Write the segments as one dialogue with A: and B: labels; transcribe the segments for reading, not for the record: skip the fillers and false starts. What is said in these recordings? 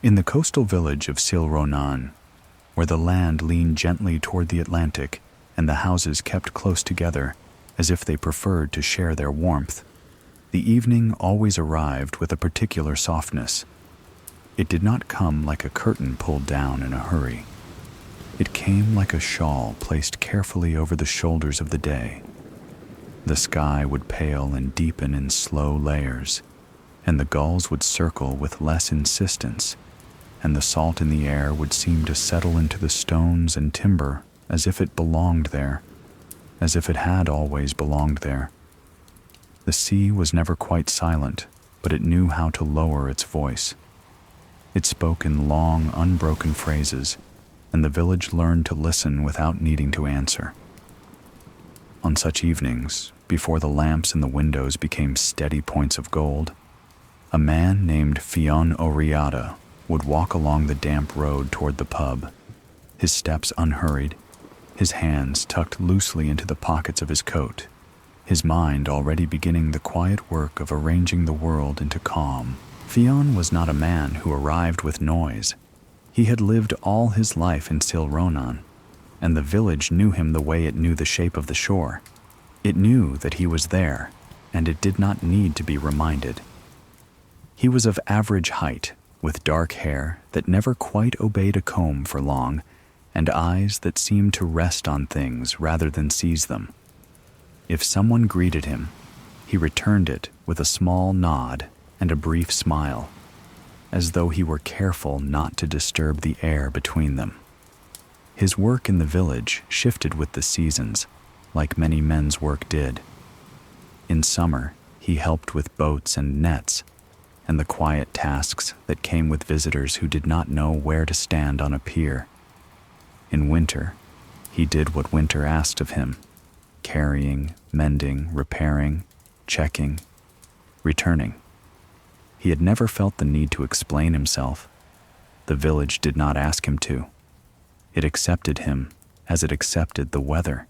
A: In the coastal village of Silronan, where the land leaned gently toward the Atlantic and the houses kept close together as if they preferred to share their warmth, the evening always arrived with a particular softness. It did not come like a curtain pulled down in a hurry. It came like a shawl placed carefully over the shoulders of the day. The sky would pale and deepen in slow layers, and the gulls would circle with less insistence, and the salt in the air would seem to settle into the stones and timber as if it belonged there, as if it had always belonged there. The sea was never quite silent, but it knew how to lower its voice. It spoke in long, unbroken phrases, and the village learned to listen without needing to answer. On such evenings, before the lamps in the windows became steady points of gold, a man named Fionn O'Riada would walk along the damp road toward the pub, his steps unhurried, his hands tucked loosely into the pockets of his coat, his mind already beginning the quiet work of arranging the world into calm. Fionn was not a man who arrived with noise. He had lived all his life in Silronan, and the village knew him the way it knew the shape of the shore. It knew that he was there, and it did not need to be reminded. He was of average height, with dark hair that never quite obeyed a comb for long, and eyes that seemed to rest on things rather than seize them. If someone greeted him, he returned it with a small nod and a brief smile, as though he were careful not to disturb the air between them. His work in the village shifted with the seasons, like many men's work did. In summer, he helped with boats and nets, and the quiet tasks that came with visitors who did not know where to stand on a pier. In winter, he did what winter asked of him, carrying, mending, repairing, checking, returning. He had never felt the need to explain himself. The village did not ask him to. It accepted him as it accepted the weather,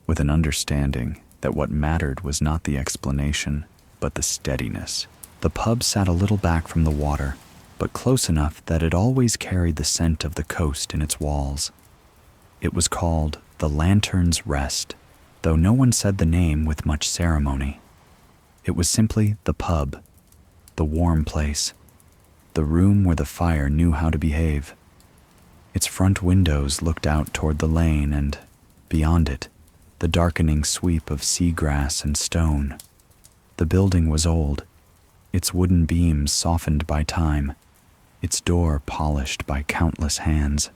A: with an understanding that what mattered was not the explanation, but the steadiness. The pub sat a little back from the water, but close enough that it always carried the scent of the coast in its walls. It was called the Lantern's Rest, though no one said the name with much ceremony. It was simply the pub, the warm place, the room where the fire knew how to behave. Its front windows looked out toward the lane and, beyond it, the darkening sweep of seagrass and stone. The building was old, its wooden beams softened by time, its door polished by countless hands.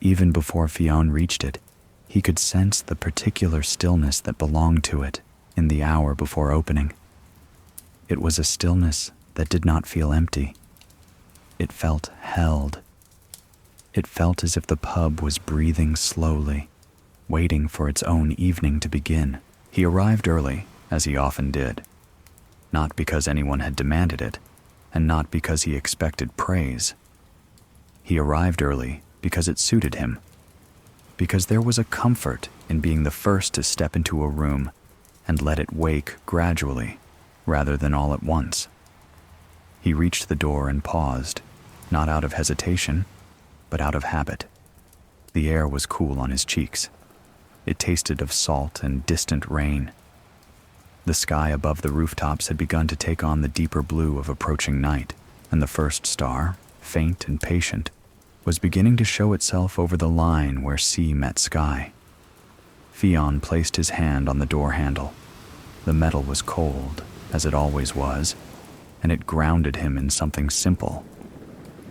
A: Even before Fionn reached it, he could sense the particular stillness that belonged to it in the hour before opening. It was a stillness that did not feel empty. It felt held. It felt as if the pub was breathing slowly, waiting for its own evening to begin. He arrived early, as he often did, not because anyone had demanded it, and not because he expected praise. He arrived early because it suited him, because there was a comfort in being the first to step into a room and let it wake gradually, rather than all at once. He reached the door and paused, not out of hesitation, but out of habit. The air was cool on his cheeks. It tasted of salt and distant rain. The sky above the rooftops had begun to take on the deeper blue of approaching night, and the first star, faint and patient, was beginning to show itself over the line where sea met sky. Fionn placed his hand on the door handle. The metal was cold, as it always was, and it grounded him in something simple.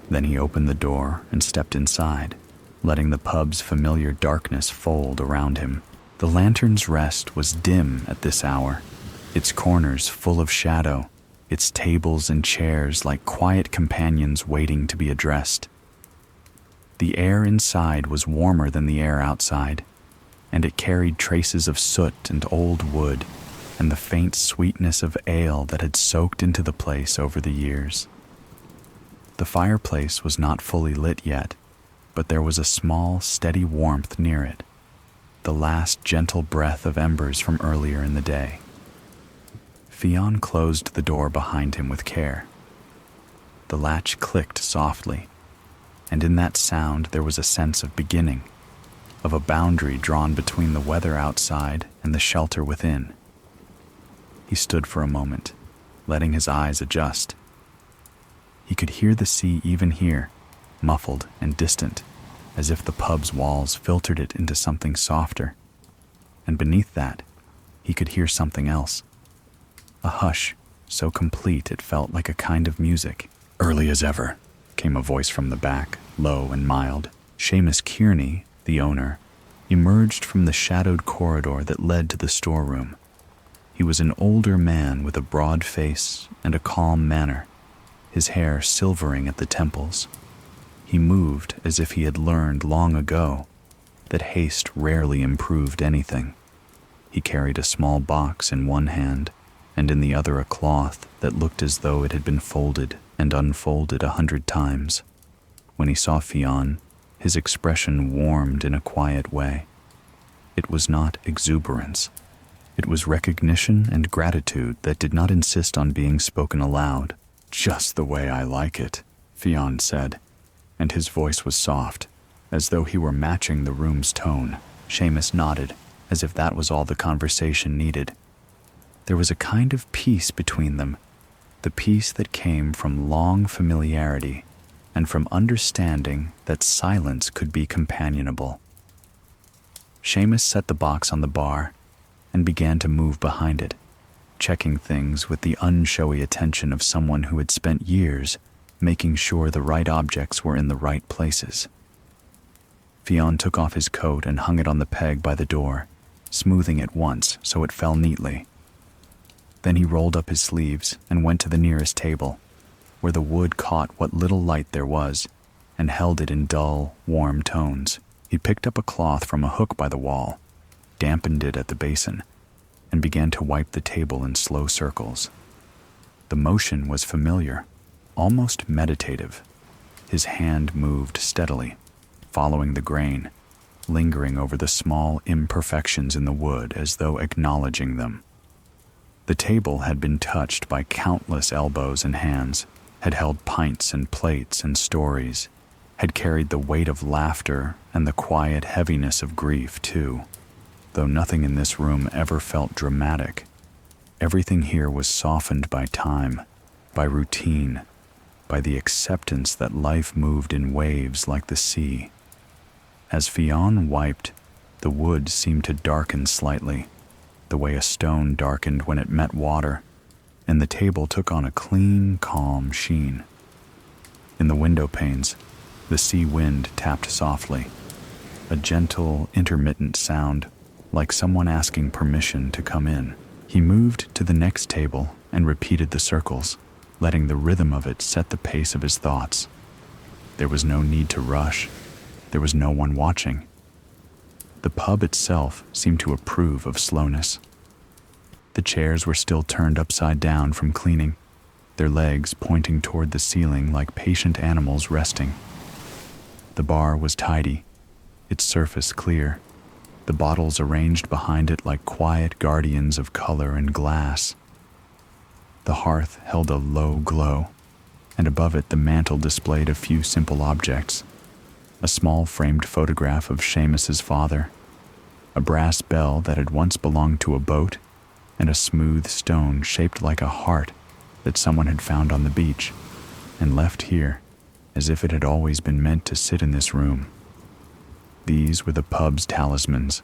A: Then he opened the door and stepped inside, letting the pub's familiar darkness fold around him. The Lantern's Rest was dim at this hour, its corners full of shadow, its tables and chairs like quiet companions waiting to be addressed. The air inside was warmer than the air outside, and it carried traces of soot and old wood and the faint sweetness of ale that had soaked into the place over the years. The fireplace was not fully lit yet, but there was a small, steady warmth near it, the last gentle breath of embers from earlier in the day. Fionn closed the door behind him with care. The latch clicked softly, and in that sound there was a sense of beginning, of a boundary drawn between the weather outside and the shelter within. He stood for a moment, letting his eyes adjust. He could hear the sea even here, muffled and distant, as if the pub's walls filtered it into something softer. And beneath that, he could hear something else. A hush so complete it felt like a kind of music. "Early as ever," came a voice from the back, low and mild. Seamus Kearney, the owner, emerged from the shadowed corridor that led to the storeroom. He was an older man with a broad face and a calm manner, his hair silvering at the temples. He moved as if he had learned long ago that haste rarely improved anything. He carried a small box in one hand, and in the other a cloth that looked as though it had been folded and unfolded 100 times. When he saw Fionn, his expression warmed in a quiet way. It was not exuberance. It was recognition and gratitude that did not insist on being spoken aloud. "Just the way I like it," Fionn said, and his voice was soft, as though he were matching the room's tone. Seamus nodded, as if that was all the conversation needed. There was a kind of peace between them, the peace that came from long familiarity and from understanding that silence could be companionable. Seamus set the box on the bar and began to move behind it, checking things with the unshowy attention of someone who had spent years making sure the right objects were in the right places. Fionn took off his coat and hung it on the peg by the door, smoothing it once so it fell neatly. Then he rolled up his sleeves and went to the nearest table, where the wood caught what little light there was and held it in dull, warm tones. He picked up a cloth from a hook by the wall, dampened it at the basin, and began to wipe the table in slow circles. The motion was familiar, almost meditative. His hand moved steadily, following the grain, lingering over the small imperfections in the wood as though acknowledging them. The table had been touched by countless elbows and hands, had held pints and plates and stories, had carried the weight of laughter and the quiet heaviness of grief too. Though nothing in this room ever felt dramatic, everything here was softened by time, by routine, by the acceptance that life moved in waves like the sea. As Fionn wiped, the wood seemed to darken slightly, the way a stone darkened when it met water, and the table took on a clean, calm sheen. In the window panes, the sea wind tapped softly, a gentle, intermittent sound, like someone asking permission to come in. He moved to the next table and repeated the circles, letting the rhythm of it set the pace of his thoughts. There was no need to rush. There was no one watching. The pub itself seemed to approve of slowness. The chairs were still turned upside down from cleaning, their legs pointing toward the ceiling like patient animals resting. The bar was tidy, its surface clear, the bottles arranged behind it like quiet guardians of color and glass. The hearth held a low glow, and above it the mantel displayed a few simple objects: a small framed photograph of Seamus's father, a brass bell that had once belonged to a boat, and a smooth stone shaped like a heart that someone had found on the beach and left here as if it had always been meant to sit in this room. These were the pub's talismans,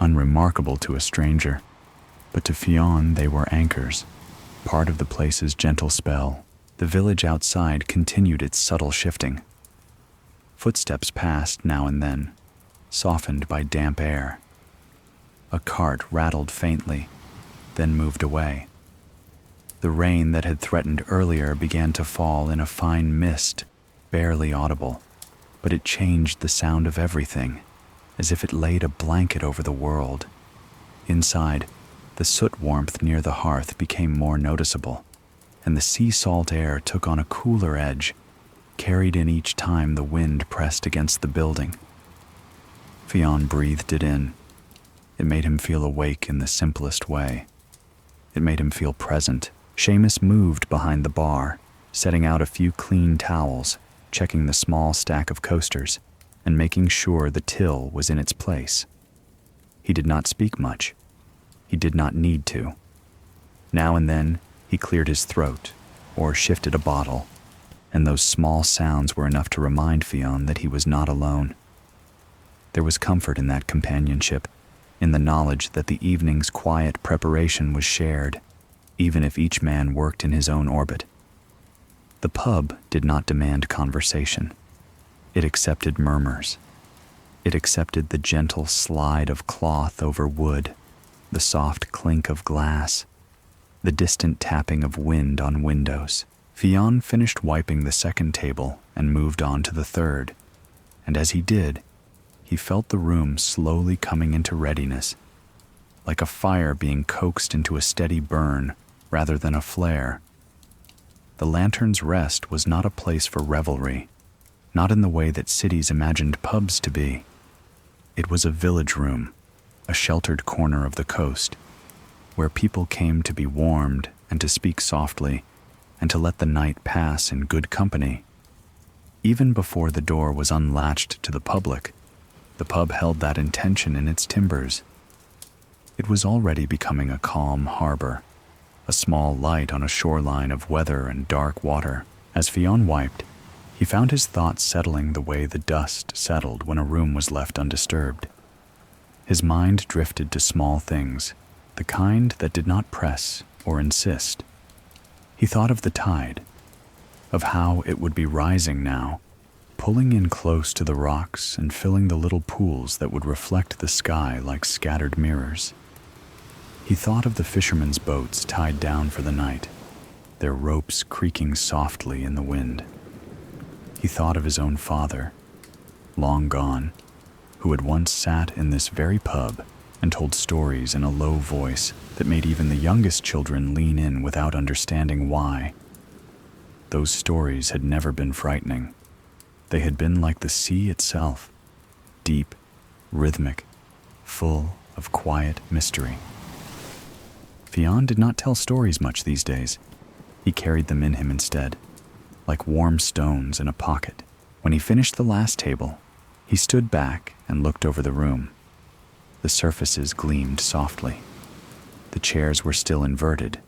A: unremarkable to a stranger, but to Fionn they were anchors, part of the place's gentle spell. The village outside continued its subtle shifting. Footsteps passed now and then, softened by damp air. A cart rattled faintly, then moved away. The rain that had threatened earlier began to fall in a fine mist, barely audible, but it changed the sound of everything, as if it laid a blanket over the world. Inside, the soot warmth near the hearth became more noticeable, and the sea salt air took on a cooler edge, carried in each time the wind pressed against the building. Fionn breathed it in. It made him feel awake in the simplest way. It made him feel present. Seamus moved behind the bar, setting out a few clean towels, checking the small stack of coasters, and making sure the till was in its place. He did not speak much. He did not need to. Now and then, he cleared his throat or shifted a bottle, and those small sounds were enough to remind Fionn that he was not alone. There was comfort in that companionship, in the knowledge that the evening's quiet preparation was shared, even if each man worked in his own orbit. The pub did not demand conversation. It accepted murmurs. It accepted the gentle slide of cloth over wood, the soft clink of glass, the distant tapping of wind on windows. Fionn finished wiping the second table and moved on to the third, and as he did, he felt the room slowly coming into readiness, like a fire being coaxed into a steady burn rather than a flare. The Lantern's Rest was not a place for revelry, not in the way that cities imagined pubs to be. It was a village room, a sheltered corner of the coast, where people came to be warmed and to speak softly, and to let the night pass in good company. Even before the door was unlatched to the public, the pub held that intention in its timbers. It was already becoming a calm harbor, a small light on a shoreline of weather and dark water. As Fionn wiped, he found his thoughts settling the way the dust settled when a room was left undisturbed. His mind drifted to small things, the kind that did not press or insist. He thought of the tide, of how it would be rising now, pulling in close to the rocks and filling the little pools that would reflect the sky like scattered mirrors. He thought of the fishermen's boats tied down for the night, their ropes creaking softly in the wind. He thought of his own father, long gone, who had once sat in this very pub and told stories in a low voice that made even the youngest children lean in without understanding why. Those stories had never been frightening. They had been like the sea itself, deep, rhythmic, full of quiet mystery. Fionn did not tell stories much these days. He carried them in him instead, like warm stones in a pocket. When he finished the last table, he stood back and looked over the room. The surfaces gleamed softly. The chairs were still inverted,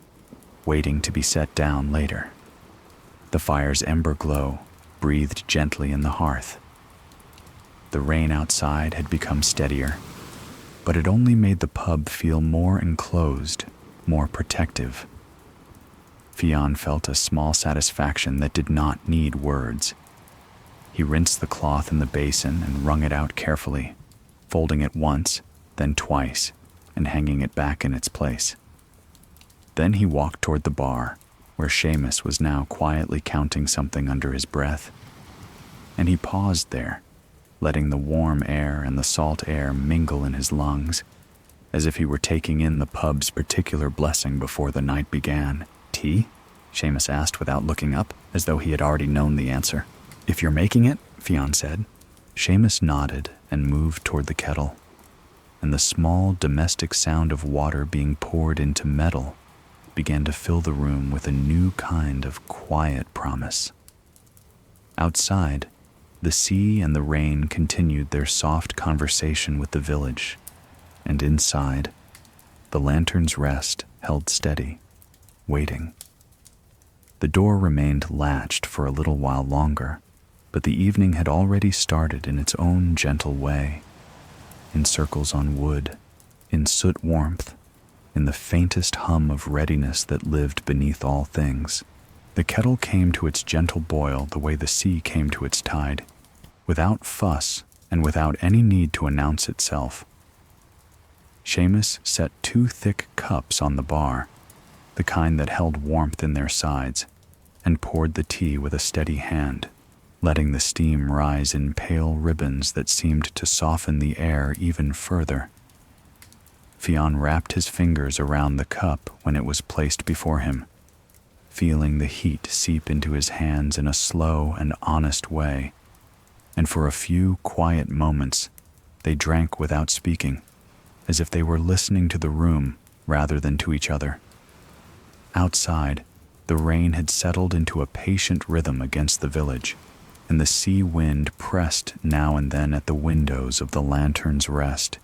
A: waiting to be set down later. The fire's ember glow breathed gently in the hearth. The rain outside had become steadier, but it only made the pub feel more enclosed, more protective. Fionn felt a small satisfaction that did not need words. He rinsed the cloth in the basin and wrung it out carefully, folding it once, then twice, and hanging it back in its place. Then he walked toward the bar, where Seamus was now quietly counting something under his breath. And he paused there, letting the warm air and the salt air mingle in his lungs, as if he were taking in the pub's particular blessing before the night began. "Tea?" Seamus asked without looking up, as though he had already known the answer. "If you're making it," Fionn said. Seamus nodded and moved toward the kettle, and the small domestic sound of water being poured into metal began to fill the room with a new kind of quiet promise. Outside, the sea and the rain continued their soft conversation with the village, and inside, the Lantern's Rest held steady, waiting. The door remained latched for a little while longer, but the evening had already started in its own gentle way, in circles on wood, in soot warmth, in the faintest hum of readiness that lived beneath all things. The kettle came to its gentle boil the way the sea came to its tide, without fuss and without any need to announce itself. Seamus set 2 thick cups on the bar, the kind that held warmth in their sides, and poured the tea with a steady hand, letting the steam rise in pale ribbons that seemed to soften the air even further. Fionn wrapped his fingers around the cup when it was placed before him, feeling the heat seep into his hands in a slow and honest way, and for a few quiet moments they drank without speaking, as if they were listening to the room rather than to each other. Outside, The rain had settled into a patient rhythm against the village, and the sea wind pressed now and then at the windows of the lantern's rest,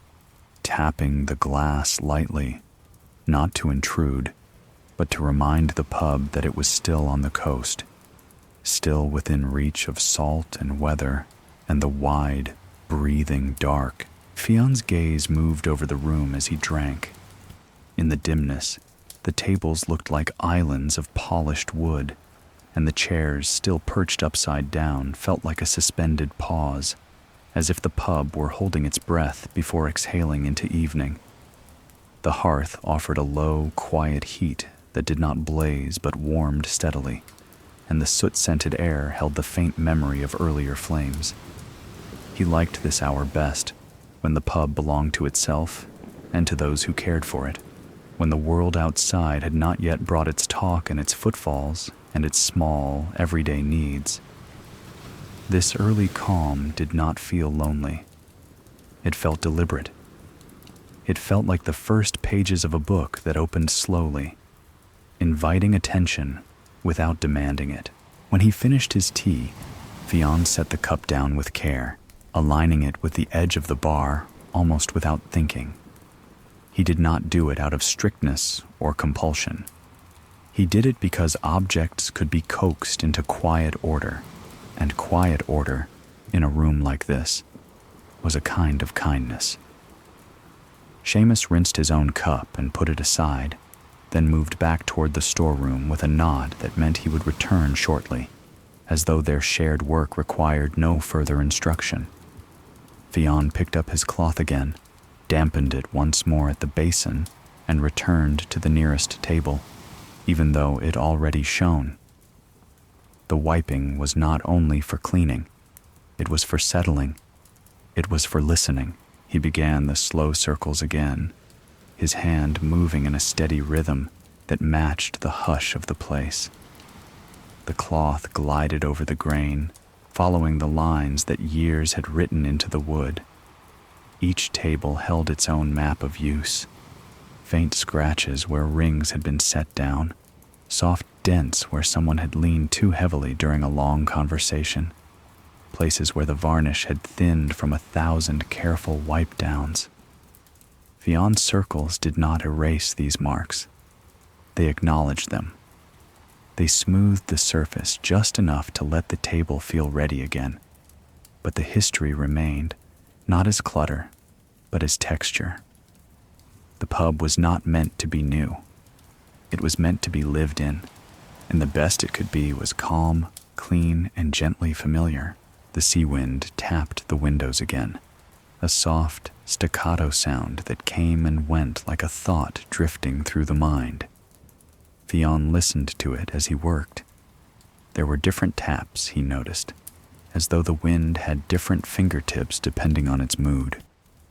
A: tapping the glass lightly, not to intrude, but to remind the pub that it was still on the coast, still within reach of salt and weather and the wide, breathing dark. Fion's gaze moved over the room as he drank. In the dimness, the tables looked like islands of polished wood, and the chairs, still perched upside down, felt like a suspended pause, as if the pub were holding its breath before exhaling into evening. The hearth offered a low, quiet heat that did not blaze but warmed steadily, and the soot-scented air held the faint memory of earlier flames. He liked this hour best, when the pub belonged to itself and to those who cared for it, when the world outside had not yet brought its talk and its footfalls and its small, everyday needs. This early calm did not feel lonely. It felt deliberate. It felt like the first pages of a book that opened slowly, inviting attention without demanding it. When he finished his tea, Fion set the cup down with care, aligning it with the edge of the bar almost without thinking. He did not do it out of strictness or compulsion. He did it because objects could be coaxed into quiet order, and quiet order, in a room like this, was a kind of kindness. Seamus rinsed his own cup and put it aside, then moved back toward the storeroom with a nod that meant he would return shortly, as though their shared work required no further instruction. Fion picked up his cloth again, dampened it once more at the basin, and returned to the nearest table, even though it already shone. The wiping was not only for cleaning, it was for settling, it was for listening. He began the slow circles again, his hand moving in a steady rhythm that matched the hush of the place. The cloth glided over the grain, following the lines that years had written into the wood. Each table held its own map of use, faint scratches where rings had been set down, soft dents where someone had leaned too heavily during a long conversation, places where the varnish had thinned from 1,000 careful wipe-downs. Fion's circles did not erase these marks. They acknowledged them. They smoothed the surface just enough to let the table feel ready again, but the history remained, not as clutter, but as texture. The pub was not meant to be new. It was meant to be lived in, and the best it could be was calm, clean, and gently familiar. The sea wind tapped the windows again, a soft, staccato sound that came and went like a thought drifting through the mind. Fion listened to it as he worked. There were different taps, he noticed, as though the wind had different fingertips depending on its mood.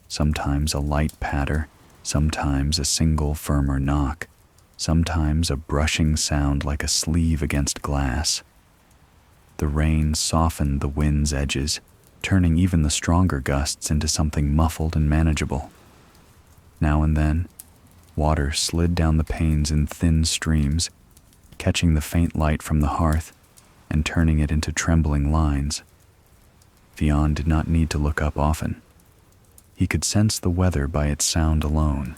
A: Sometimes a light patter, sometimes a single firmer knock, sometimes a brushing sound like a sleeve against glass. The rain softened the wind's edges, turning even the stronger gusts into something muffled and manageable. Now and then, water slid down the panes in thin streams, catching the faint light from the hearth and turning it into trembling lines. Fion did not need to look up often. He could sense the weather by its sound alone,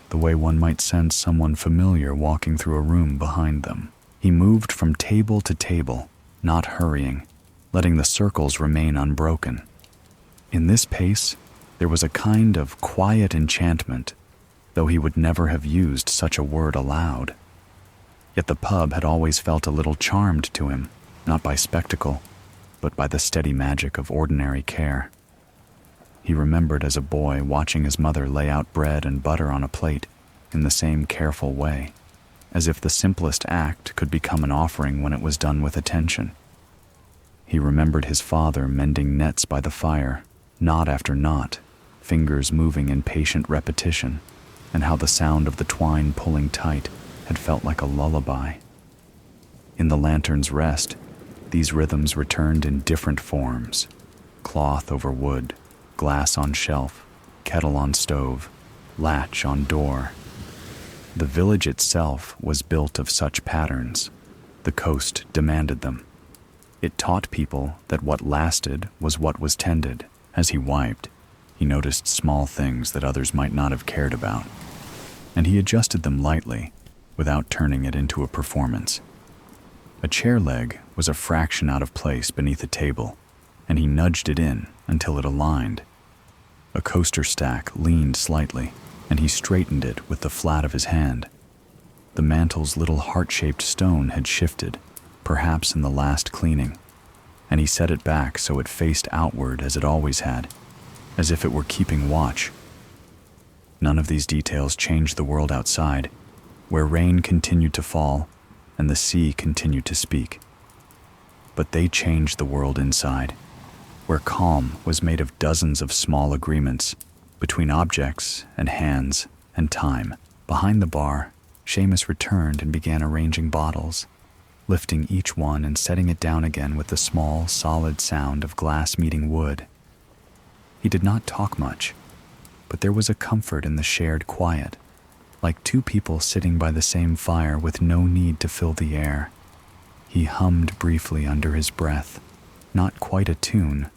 A: the way one might sense someone familiar walking through a room behind them. He moved from table to table, not hurrying, letting the circles remain unbroken. In this pace, there was a kind of quiet enchantment, though he would never have used such a word aloud. Yet the pub had always felt a little charmed to him, not by spectacle, but by the steady magic of ordinary care. He remembered as a boy watching his mother lay out bread and butter on a plate in the same careful way, as if the simplest act could become an offering when it was done with attention. He remembered his father mending nets by the fire, knot after knot, fingers moving in patient repetition, and how the sound of the twine pulling tight had felt like a lullaby. In the lantern's rest, these rhythms returned in different forms: cloth over wood, glass on shelf, kettle on stove, latch on door. The village itself was built of such patterns, The coast demanded them. It taught people that what lasted was what was tended. As he wiped, he noticed small things that others might not have cared about, and he adjusted them lightly, without turning it into a performance. A chair leg was a fraction out of place beneath a table, and he nudged it in until it aligned. A coaster stack leaned slightly, and he straightened it with the flat of his hand. The mantle's little heart-shaped stone had shifted, perhaps in the last cleaning, and he set it back so it faced outward as it always had, as if it were keeping watch. None of these details changed the world outside, where rain continued to fall and the sea continued to speak. But they changed the world inside, where calm was made of dozens of small agreements between objects and hands and time. Behind the bar, Seamus returned and began arranging bottles, lifting each one and setting it down again with the small, solid sound of glass meeting wood. He did not talk much, but there was a comfort in the shared quiet, like two people sitting by the same fire with no need to fill the air. He hummed briefly under his breath, not quite a tune,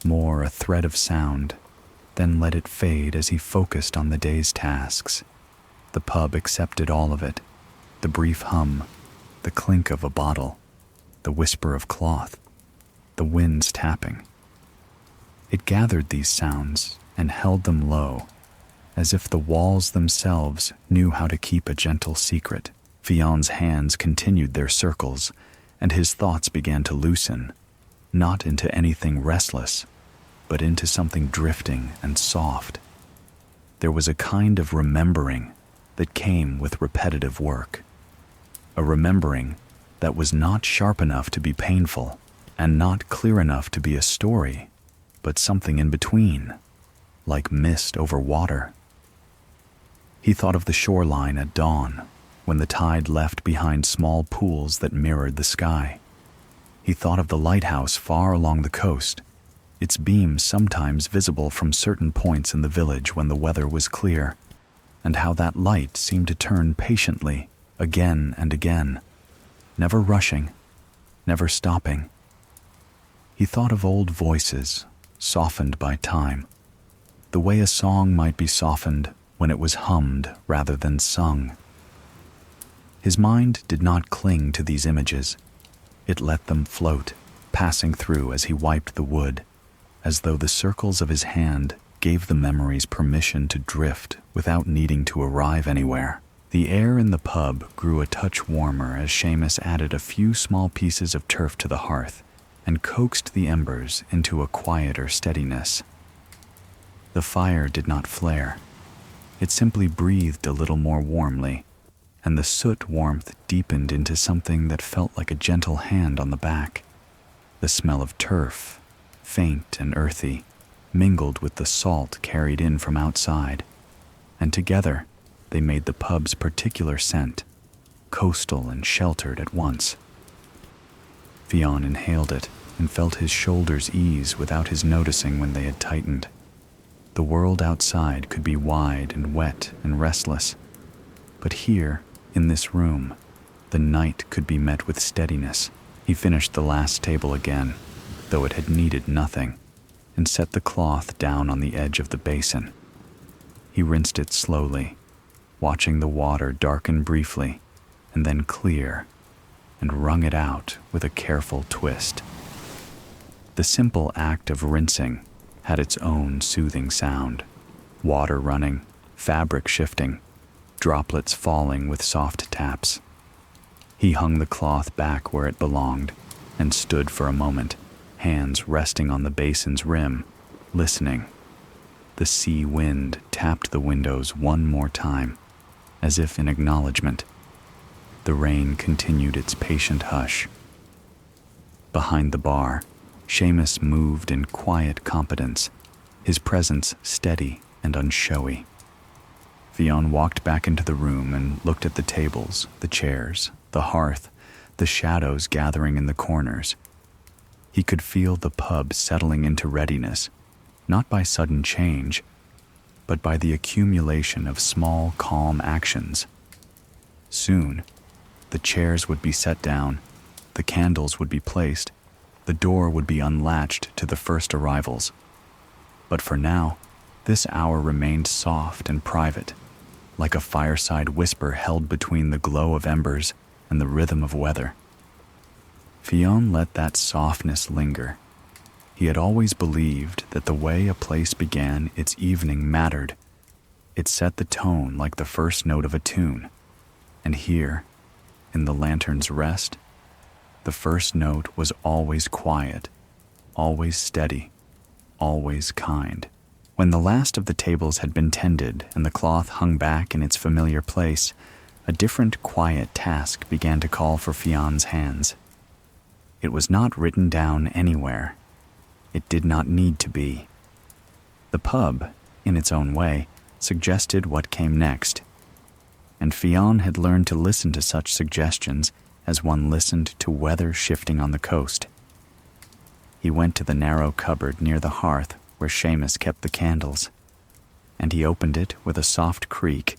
A: more a thread of sound, then let it fade as he focused on the day's tasks. The pub accepted all of it, the brief hum, the clink of a bottle, the whisper of cloth, the wind's tapping. It gathered these sounds and held them low, as if the walls themselves knew how to keep a gentle secret. Fion's hands continued their circles, and his thoughts began to loosen, not into anything restless, but into something drifting and soft. There was a kind of remembering that came with repetitive work, a remembering that was not sharp enough to be painful and not clear enough to be a story, but something in between, like mist over water. He thought of the shoreline at dawn, when the tide left behind small pools that mirrored the sky. He thought of the lighthouse far along the coast, its beams sometimes visible from certain points in the village when the weather was clear, and how that light seemed to turn patiently, again and again, never rushing, never stopping. He thought of old voices, softened by time, the way a song might be softened when it was hummed rather than sung. His mind did not cling to these images. It let them float, passing through as he wiped the wood, as though the circles of his hand gave the memories permission to drift without needing to arrive anywhere. The air in the pub grew a touch warmer as Seamus added a few small pieces of turf to the hearth and coaxed the embers into a quieter steadiness. The fire did not flare. It simply breathed a little more warmly, and the soot warmth deepened into something that felt like a gentle hand on the back. The smell of turf, faint and earthy, mingled with the salt carried in from outside, and together they made the pub's particular scent, coastal and sheltered at once. Fion inhaled it and felt his shoulders ease without his noticing when they had tightened. The world outside could be wide and wet and restless, but here, in this room, the night could be met with steadiness. He finished the last table again, though it had needed nothing, and set the cloth down on the edge of the basin. He rinsed it slowly, watching the water darken briefly and then clear, and wrung it out with a careful twist. The simple act of rinsing had its own soothing sound, water running, fabric shifting, droplets falling with soft taps. He hung the cloth back where it belonged and stood for a moment, hands resting on the basin's rim, listening. The sea wind tapped the windows one more time, as if in acknowledgement. The rain continued its patient hush. Behind the bar, Seamus moved in quiet competence, his presence steady and unshowy. Fion walked back into the room and looked at the tables, the chairs, the hearth, the shadows gathering in the corners. He could feel the pub settling into readiness, not by sudden change, but by the accumulation of small, calm actions. Soon, The chairs would be set down, the candles would be placed, the door would be unlatched to the first arrivals. But for now, this hour remained soft and private, like a fireside whisper held between the glow of embers and the rhythm of weather. Fionn let that softness linger. He had always believed that the way a place began its evening mattered. It set the tone like the first note of a tune. And here, in the lantern's rest, the first note was always quiet, always steady, always kind. When the last of the tables had been tended and the cloth hung back in its familiar place, a different quiet task began to call for Fionn's hands. It was not written down anywhere. It did not need to be. The pub, in its own way, suggested what came next, and Fionn had learned to listen to such suggestions as one listened to weather shifting on the coast. He went to the narrow cupboard near the hearth where Seamus kept the candles, and he opened it with a soft creak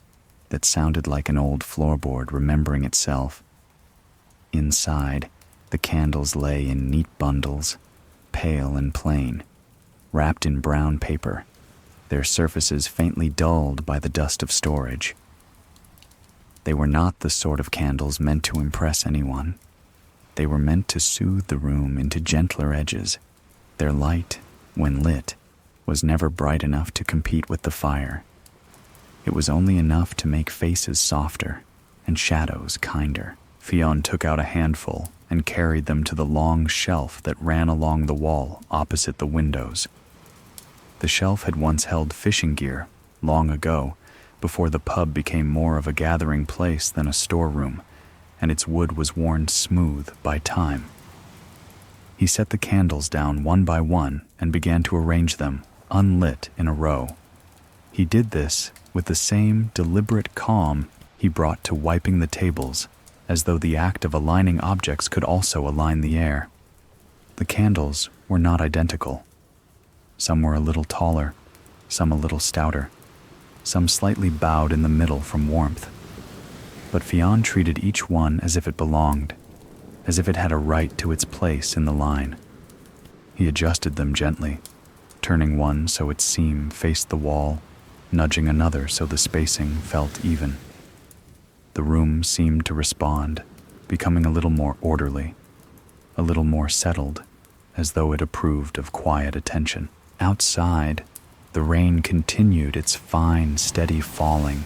A: that sounded like an old floorboard remembering itself. Inside, the candles lay in neat bundles, pale and plain, wrapped in brown paper, their surfaces faintly dulled by the dust of storage. They were not the sort of candles meant to impress anyone. They were meant to soothe the room into gentler edges. Their light, when lit, was never bright enough to compete with the fire. It was only enough to make faces softer and shadows kinder. Fionn took out a handful and carried them to the long shelf that ran along the wall opposite the windows. The shelf had once held fishing gear, long ago, before the pub became more of a gathering place than a storeroom, and its wood was worn smooth by time. He set the candles down one by one and began to arrange them, unlit in a row. He did this with the same deliberate calm he brought to wiping the tables, as though the act of aligning objects could also align the air. The candles were not identical. Some were a little taller, some a little stouter, some slightly bowed in the middle from warmth. But Fionn treated each one as if it belonged, as if it had a right to its place in the line. He adjusted them gently, turning one so its seam faced the wall, nudging another so the spacing felt even. The room seemed to respond, becoming a little more orderly, a little more settled, as though it approved of quiet attention. Outside, the rain continued its fine, steady falling,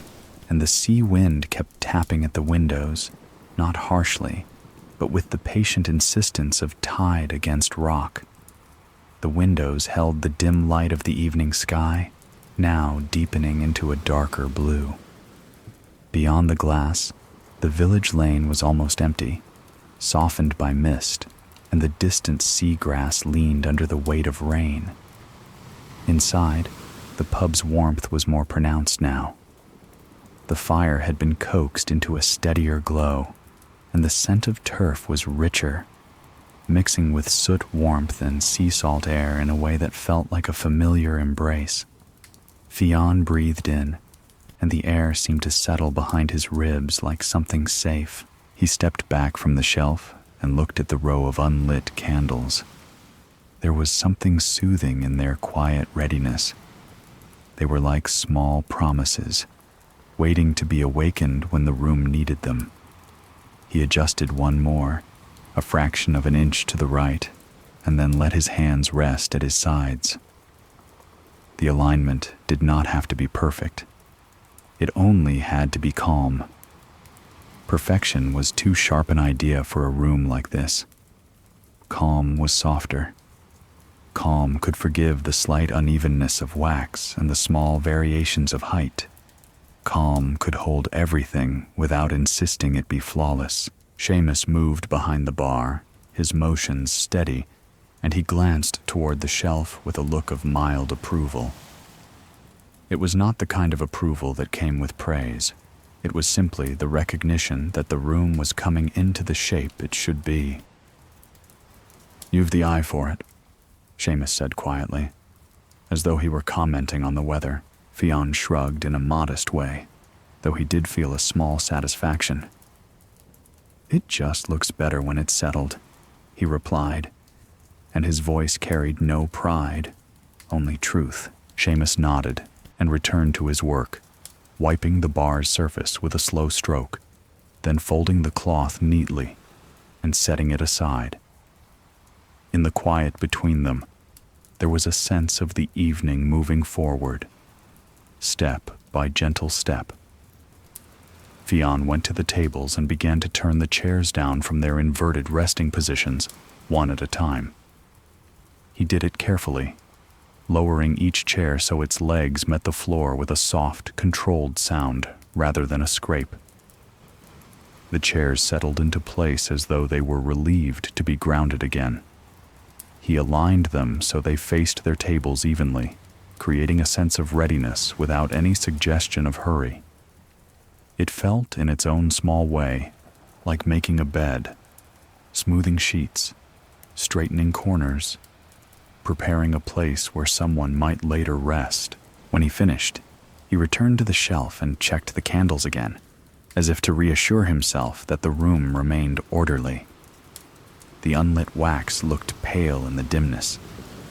A: and the sea wind kept tapping at the windows, not harshly, but with the patient insistence of tide against rock. The windows held the dim light of the evening sky, now deepening into a darker blue. Beyond the glass, the village lane was almost empty, softened by mist, and the distant seagrass leaned under the weight of rain. Inside, the pub's warmth was more pronounced now. The fire had been coaxed into a steadier glow, and the scent of turf was richer, mixing with soot warmth and sea salt air in a way that felt like a familiar embrace. Fionn breathed in, and the air seemed to settle behind his ribs like something safe. He stepped back from the shelf and looked at the row of unlit candles. There was something soothing in their quiet readiness. They were like small promises, waiting to be awakened when the room needed them. He adjusted one more, a fraction of an inch to the right, and then let his hands rest at his sides. The alignment did not have to be perfect. It only had to be calm. Perfection was too sharp an idea for a room like this. Calm was softer. Calm could forgive the slight unevenness of wax and the small variations of height. Calm could hold everything without insisting it be flawless. Seamus moved behind the bar, his motions steady, and he glanced toward the shelf with a look of mild approval. It was not the kind of approval that came with praise. It was simply the recognition that the room was coming into the shape it should be. "You've the eye for it," Seamus said quietly, as though he were commenting on the weather. Fionn shrugged in a modest way, though he did feel a small satisfaction. "It just looks better when it's settled," he replied, and his voice carried no pride, only truth. Seamus nodded and returned to his work, wiping the bar's surface with a slow stroke, then folding the cloth neatly and setting it aside. In the quiet between them, there was a sense of the evening moving forward, step by gentle step. Fionn went to the tables and began to turn the chairs down from their inverted resting positions, one at a time. He did it carefully, lowering each chair so its legs met the floor with a soft, controlled sound rather than a scrape. The chairs settled into place as though they were relieved to be grounded again. He aligned them so they faced their tables evenly, creating a sense of readiness without any suggestion of hurry. It felt, in its own small way, like making a bed, smoothing sheets, straightening corners, preparing a place where someone might later rest. When he finished, he returned to the shelf and checked the candles again, as if to reassure himself that the room remained orderly. The unlit wax looked pale in the dimness,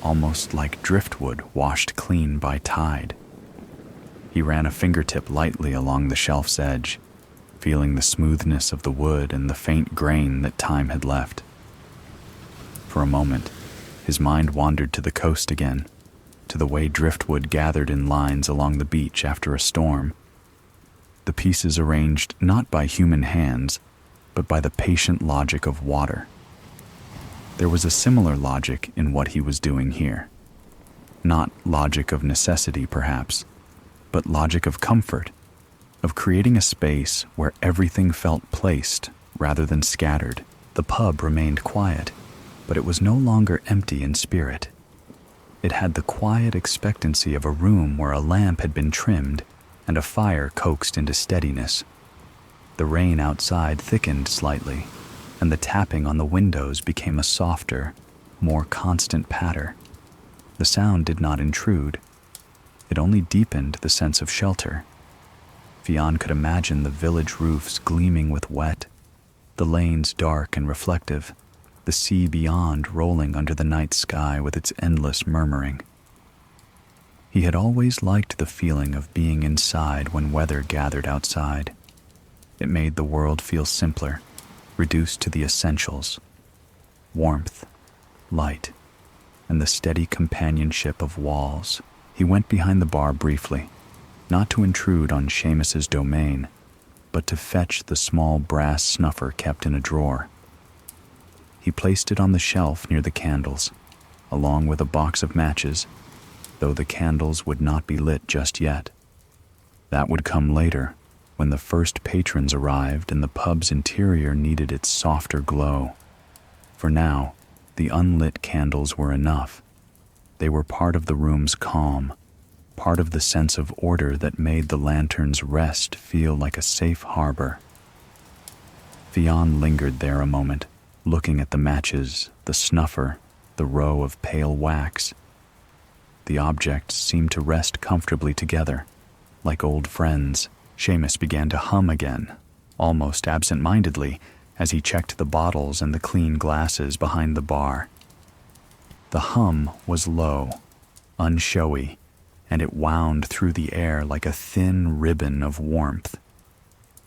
A: almost like driftwood washed clean by tide. He ran a fingertip lightly along the shelf's edge, feeling the smoothness of the wood and the faint grain that time had left. For a moment, his mind wandered to the coast again, to the way driftwood gathered in lines along the beach after a storm. The pieces arranged not by human hands, but by the patient logic of water. There was a similar logic in what he was doing here. Not logic of necessity, perhaps, but logic of comfort, of creating a space where everything felt placed rather than scattered. The pub remained quiet, but it was no longer empty in spirit. It had the quiet expectancy of a room where a lamp had been trimmed and a fire coaxed into steadiness. The rain outside thickened slightly, and the tapping on the windows became a softer, more constant patter. The sound did not intrude. It only deepened the sense of shelter. Fionn could imagine the village roofs gleaming with wet, the lanes dark and reflective, the sea beyond rolling under the night sky with its endless murmuring. He had always liked the feeling of being inside when weather gathered outside. It made the world feel simpler, reduced to the essentials: warmth, light, and the steady companionship of walls. He went behind the bar briefly, not to intrude on Seamus's domain, but to fetch the small brass snuffer kept in a drawer. He placed it on the shelf near the candles, along with a box of matches, though the candles would not be lit just yet. That would come later, when the first patrons arrived and the pub's interior needed its softer glow. For now, the unlit candles were enough. They were part of the room's calm, part of the sense of order that made the lantern's rest feel like a safe harbor. Fionn lingered there a moment, looking at the matches, the snuffer, the row of pale wax. The objects seemed to rest comfortably together, like old friends. Seamus began to hum again, almost absent-mindedly, as he checked the bottles and the clean glasses behind the bar. The hum was low, unshowy, and it wound through the air like a thin ribbon of warmth.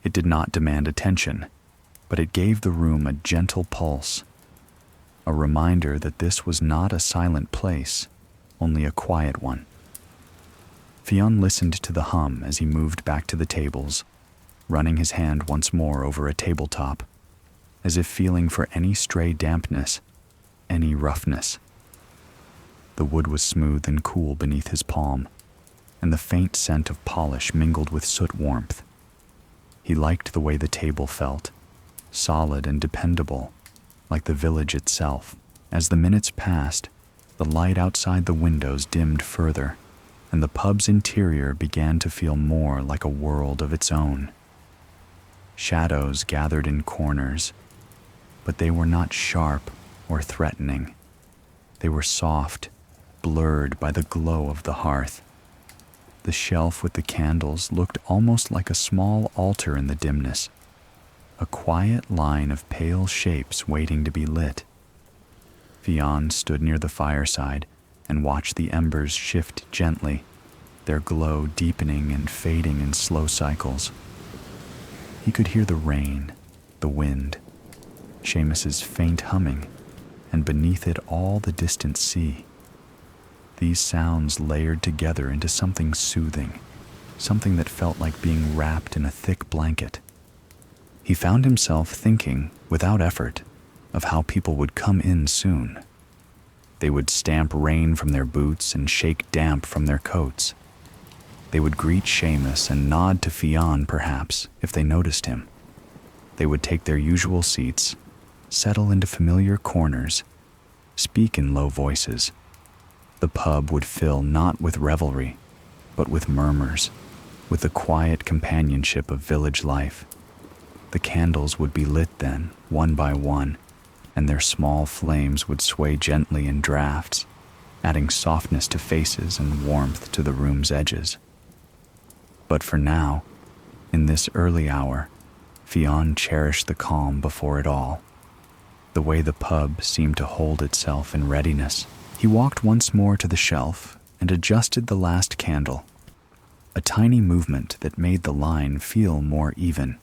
A: It did not demand attention, but it gave the room a gentle pulse, a reminder that this was not a silent place, only a quiet one. Fionn listened to the hum as he moved back to the tables, running his hand once more over a tabletop, as if feeling for any stray dampness, any roughness. The wood was smooth and cool beneath his palm, and the faint scent of polish mingled with soot warmth. He liked the way the table felt, solid and dependable, like the village itself. As the minutes passed, the light outside the windows dimmed further, and the pub's interior began to feel more like a world of its own. Shadows gathered in corners, but they were not sharp or threatening. They were soft, blurred by the glow of the hearth. The shelf with the candles looked almost like a small altar in the dimness. a quiet line of pale shapes waiting to be lit. Fionn stood near the fireside and watched the embers shift gently, their glow deepening and fading in slow cycles. He could hear the rain, the wind, Seamus's faint humming, and beneath it all the distant sea. These sounds layered together into something soothing, something that felt like being wrapped in a thick blanket. He found himself thinking, without effort, of how people would come in soon. They would stamp rain from their boots and shake damp from their coats. They would greet Seamus and nod to Fionn, perhaps, if they noticed him. They would take their usual seats, settle into familiar corners, speak in low voices. The pub would fill not with revelry, but with murmurs, with the quiet companionship of village life. The candles would be lit then, one by one, and their small flames would sway gently in drafts, adding softness to faces and warmth to the room's edges. But for now, in this early hour, Fionn cherished the calm before it all, the way the pub seemed to hold itself in readiness. He walked once more to the shelf and adjusted the last candle, a tiny movement that made the line feel more even.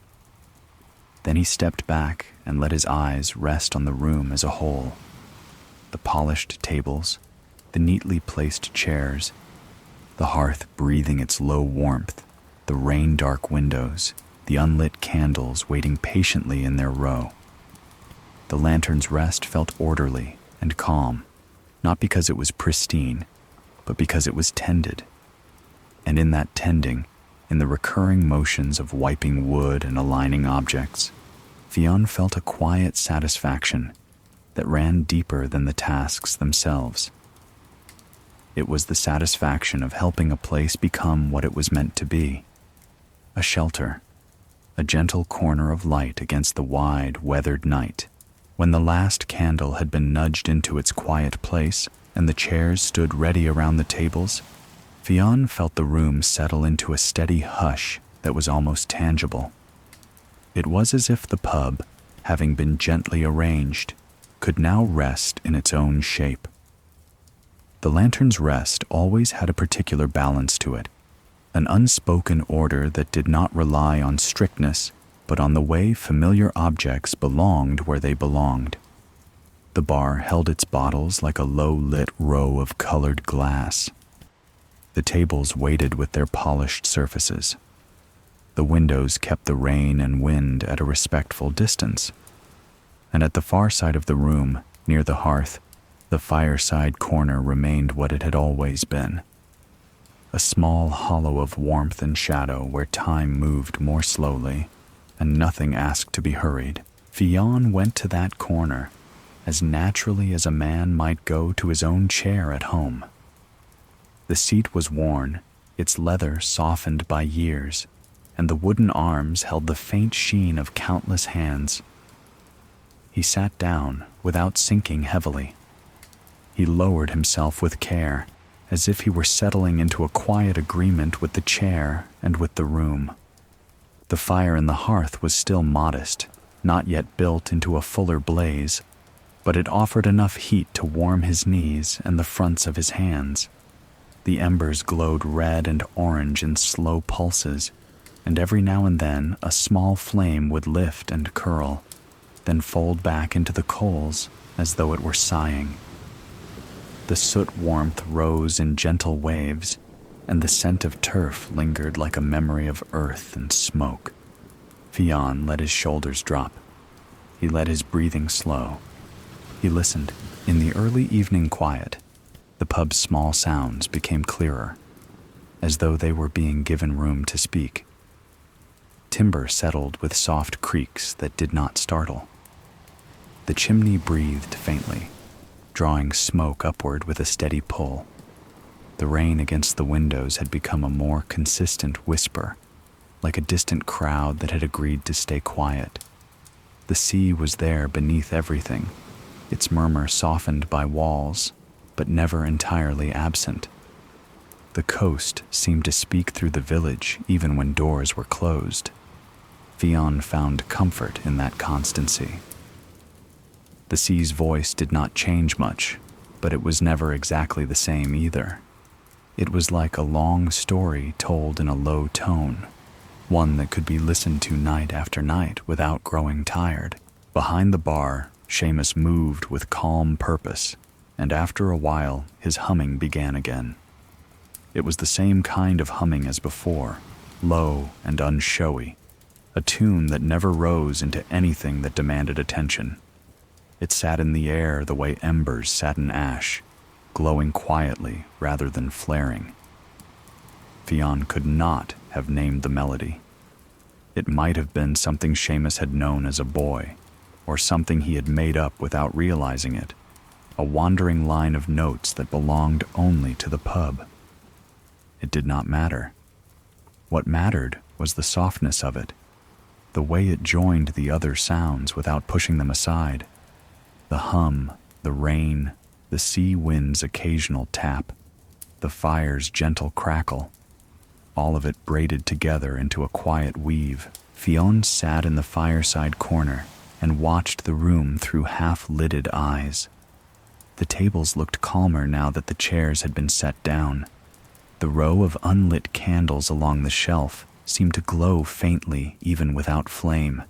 A: Then he stepped back and let his eyes rest on the room as a whole. The polished tables, the neatly placed chairs, the hearth breathing its low warmth, the rain-dark windows, the unlit candles waiting patiently in their row. The lantern's rest felt orderly and calm, not because it was pristine, but because it was tended. And in that tending, in the recurring motions of wiping wood and aligning objects, Fionn felt a quiet satisfaction that ran deeper than the tasks themselves. It was the satisfaction of helping a place become what it was meant to be, a shelter, a gentle corner of light against the wide, weathered night. When the last candle had been nudged into its quiet place and the chairs stood ready around the tables, Fionn felt the room settle into a steady hush that was almost tangible. It was as if the pub, having been gently arranged, could now rest in its own shape. The lantern's rest always had a particular balance to it, an unspoken order that did not rely on strictness, but on the way familiar objects belonged where they belonged. The bar held its bottles like a low-lit row of colored glass. The tables waited with their polished surfaces. The windows kept the rain and wind at a respectful distance. And at the far side of the room, near the hearth, the fireside corner remained what it had always been. A small hollow of warmth and shadow where time moved more slowly, and nothing asked to be hurried. Fionn went to that corner as naturally as a man might go to his own chair at home. The seat was worn, its leather softened by years, and the wooden arms held the faint sheen of countless hands. He sat down without sinking heavily. He lowered himself with care, as if he were settling into a quiet agreement with the chair and with the room. The fire in the hearth was still modest, not yet built into a fuller blaze, but it offered enough heat to warm his knees and the fronts of his hands. The embers glowed red and orange in slow pulses, and every now and then a small flame would lift and curl, then fold back into the coals as though it were sighing. The soot warmth rose in gentle waves, and the scent of turf lingered like a memory of earth and smoke. Fionn let his shoulders drop. He let his breathing slow. He listened. In the early evening quiet, the pub's small sounds became clearer, as though they were being given room to speak. Timber settled with soft creaks that did not startle. The chimney breathed faintly, drawing smoke upward with a steady pull. The rain against the windows had become a more consistent whisper, like a distant crowd that had agreed to stay quiet. The sea was there beneath everything, its murmur softened by walls, but never entirely absent. The coast seemed to speak through the village even when doors were closed. Fionn found comfort in that constancy. The sea's voice did not change much, but it was never exactly the same either. It was like a long story told in a low tone, one that could be listened to night after night without growing tired. Behind the bar, Seamus moved with calm purpose, and after a while his humming began again. It was the same kind of humming as before, low and unshowy, a tune that never rose into anything that demanded attention. It sat in the air the way embers sat in ash, glowing quietly rather than flaring. Fionn could not have named the melody. It might have been something Seamus had known as a boy, or something he had made up without realizing it, a wandering line of notes that belonged only to the pub. It did not matter. What mattered was the softness of it, the way it joined the other sounds without pushing them aside. The hum, the rain, the sea wind's occasional tap, the fire's gentle crackle, all of it braided together into a quiet weave. Fionn sat in the fireside corner and watched the room through half-lidded eyes. The tables looked calmer now that the chairs had been set down. The row of unlit candles along the shelf seemed to glow faintly even without flame,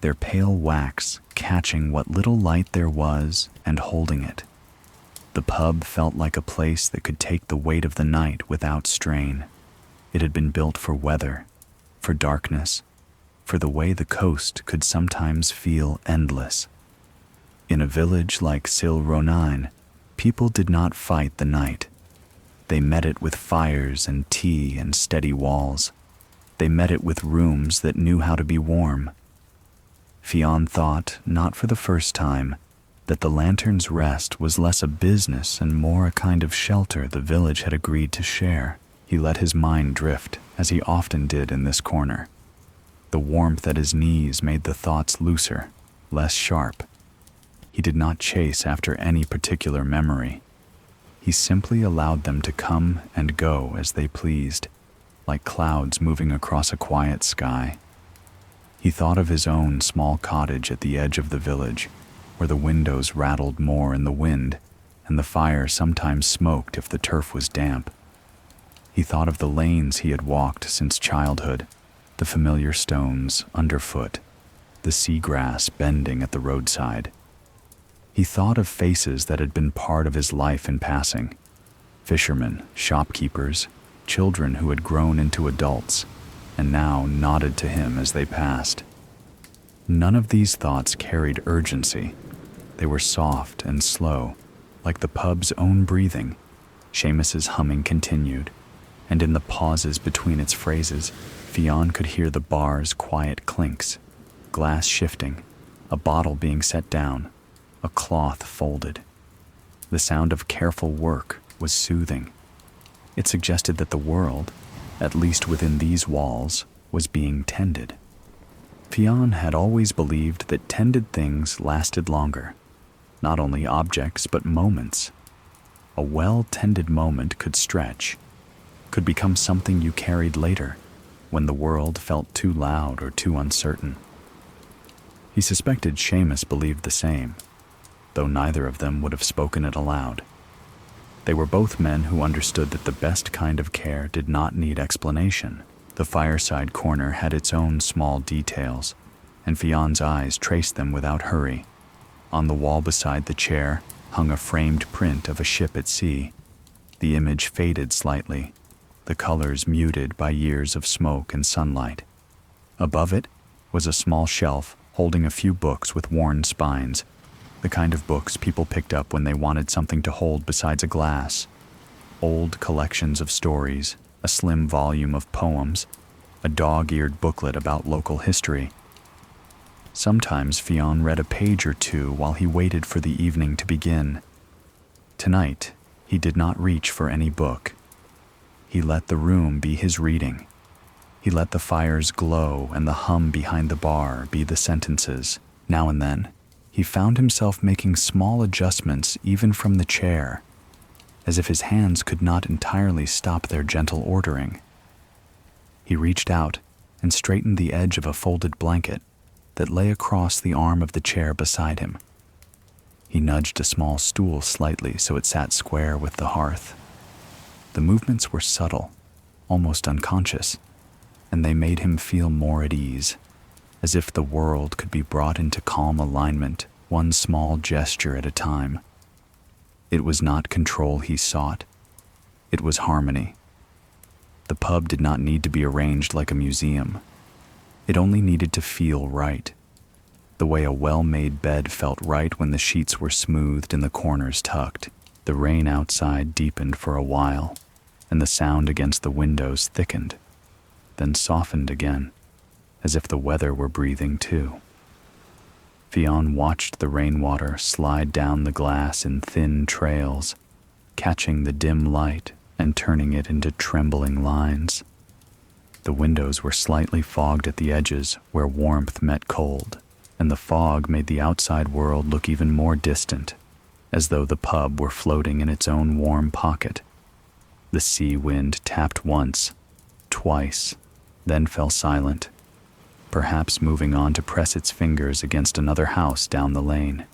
A: their pale wax catching what little light there was and holding it. The pub felt like a place that could take the weight of the night without strain. It had been built for weather, for darkness, for the way the coast could sometimes feel endless. In a village like Silronan, people did not fight the night. They met it with fires and tea and steady walls. They met it with rooms that knew how to be warm. Fionn thought, not for the first time, that the lantern's rest was less a business and more a kind of shelter the village had agreed to share. He let his mind drift, as he often did in this corner. The warmth at his knees made the thoughts looser, less sharp. He did not chase after any particular memory. He simply allowed them to come and go as they pleased, like clouds moving across a quiet sky. He thought of his own small cottage at the edge of the village, where the windows rattled more in the wind, and the fire sometimes smoked if the turf was damp. He thought of the lanes he had walked since childhood, the familiar stones underfoot, the seagrass bending at the roadside. He thought of faces that had been part of his life in passing, fishermen, shopkeepers, children who had grown into adults, and now nodded to him as they passed. None of these thoughts carried urgency. They were soft and slow, like the pub's own breathing. Seamus's humming continued, and in the pauses between its phrases, Fionn could hear the bar's quiet clinks, glass shifting, a bottle being set down, a cloth folded. The sound of careful work was soothing. It suggested that the world, at least within these walls, was being tended. Fionn had always believed that tended things lasted longer, not only objects but moments. A well-tended moment could stretch, could become something you carried later, when the world felt too loud or too uncertain. He suspected Seamus believed the same, though neither of them would have spoken it aloud. They were both men who understood that the best kind of care did not need explanation. The fireside corner had its own small details, and Fionn's eyes traced them without hurry. On the wall beside the chair hung a framed print of a ship at sea. The image faded slightly, the colors muted by years of smoke and sunlight. Above it was a small shelf holding a few books with worn spines, the kind of books people picked up when they wanted something to hold besides a glass. Old collections of stories, a slim volume of poems, a dog-eared booklet about local history. Sometimes Fionn read a page or two while he waited for the evening to begin. Tonight, he did not reach for any book. He let the room be his reading. He let the fire's glow and the hum behind the bar be the sentences. Now and then, he found himself making small adjustments even from the chair, as if his hands could not entirely stop their gentle ordering. He reached out and straightened the edge of a folded blanket that lay across the arm of the chair beside him. He nudged a small stool slightly so it sat square with the hearth. The movements were subtle, almost unconscious, and they made him feel more at ease, as if the world could be brought into calm alignment, one small gesture at a time. It was not control he sought. It was harmony. The pub did not need to be arranged like a museum. It only needed to feel right, the way a well-made bed felt right when the sheets were smoothed and the corners tucked. The rain outside deepened for a while, and the sound against the windows thickened, then softened again, as if the weather were breathing too. Fionn watched the rainwater slide down the glass in thin trails, catching the dim light and turning it into trembling lines. The windows were slightly fogged at the edges where warmth met cold, and the fog made the outside world look even more distant, as though the pub were floating in its own warm pocket. The sea wind tapped once, twice, then fell silent, perhaps moving on to press its fingers against another house down the lane.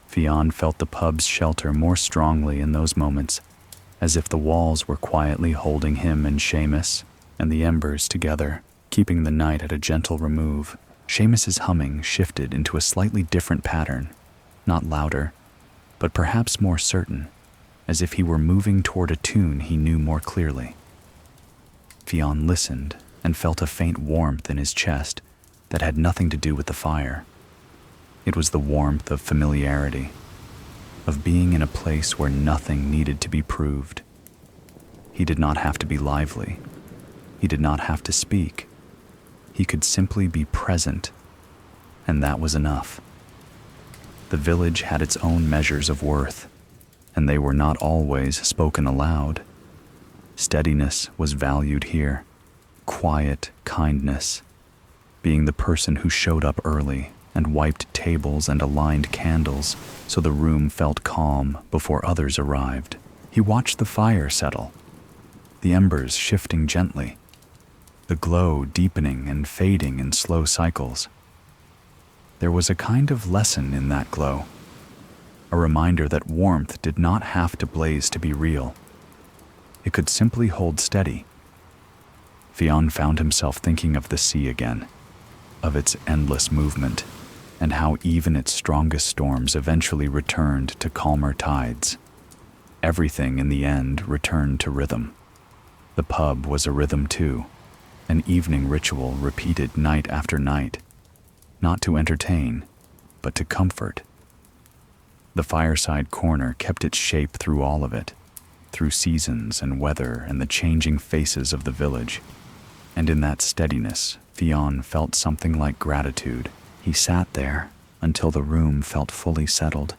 A: Fionn felt the pub's shelter more strongly in those moments, as if the walls were quietly holding him and Seamus and the embers together, keeping the night at a gentle remove. Seamus's humming shifted into a slightly different pattern, not louder, but perhaps more certain, as if he were moving toward a tune he knew more clearly. Fionn listened and felt a faint warmth in his chest that had nothing to do with the fire. It was the warmth of familiarity, of being in a place where nothing needed to be proved. He did not have to be lively. He did not have to speak. He could simply be present, and that was enough. The village had its own measures of worth, and they were not always spoken aloud. Steadiness was valued here, quiet kindness, being the person who showed up early and wiped tables and aligned candles so the room felt calm before others arrived. He watched the fire settle, the embers shifting gently, the glow deepening and fading in slow cycles. There was a kind of lesson in that glow, a reminder that warmth did not have to blaze to be real. It could simply hold steady. Fionn found himself thinking of the sea again, of its endless movement, and how even its strongest storms eventually returned to calmer tides. Everything in the end returned to rhythm. The pub was a rhythm too, an evening ritual repeated night after night, not to entertain, but to comfort. The fireside corner kept its shape through all of it, through seasons and weather and the changing faces of the village. And in that steadiness, Fionn felt something like gratitude. He sat there until the room felt fully settled,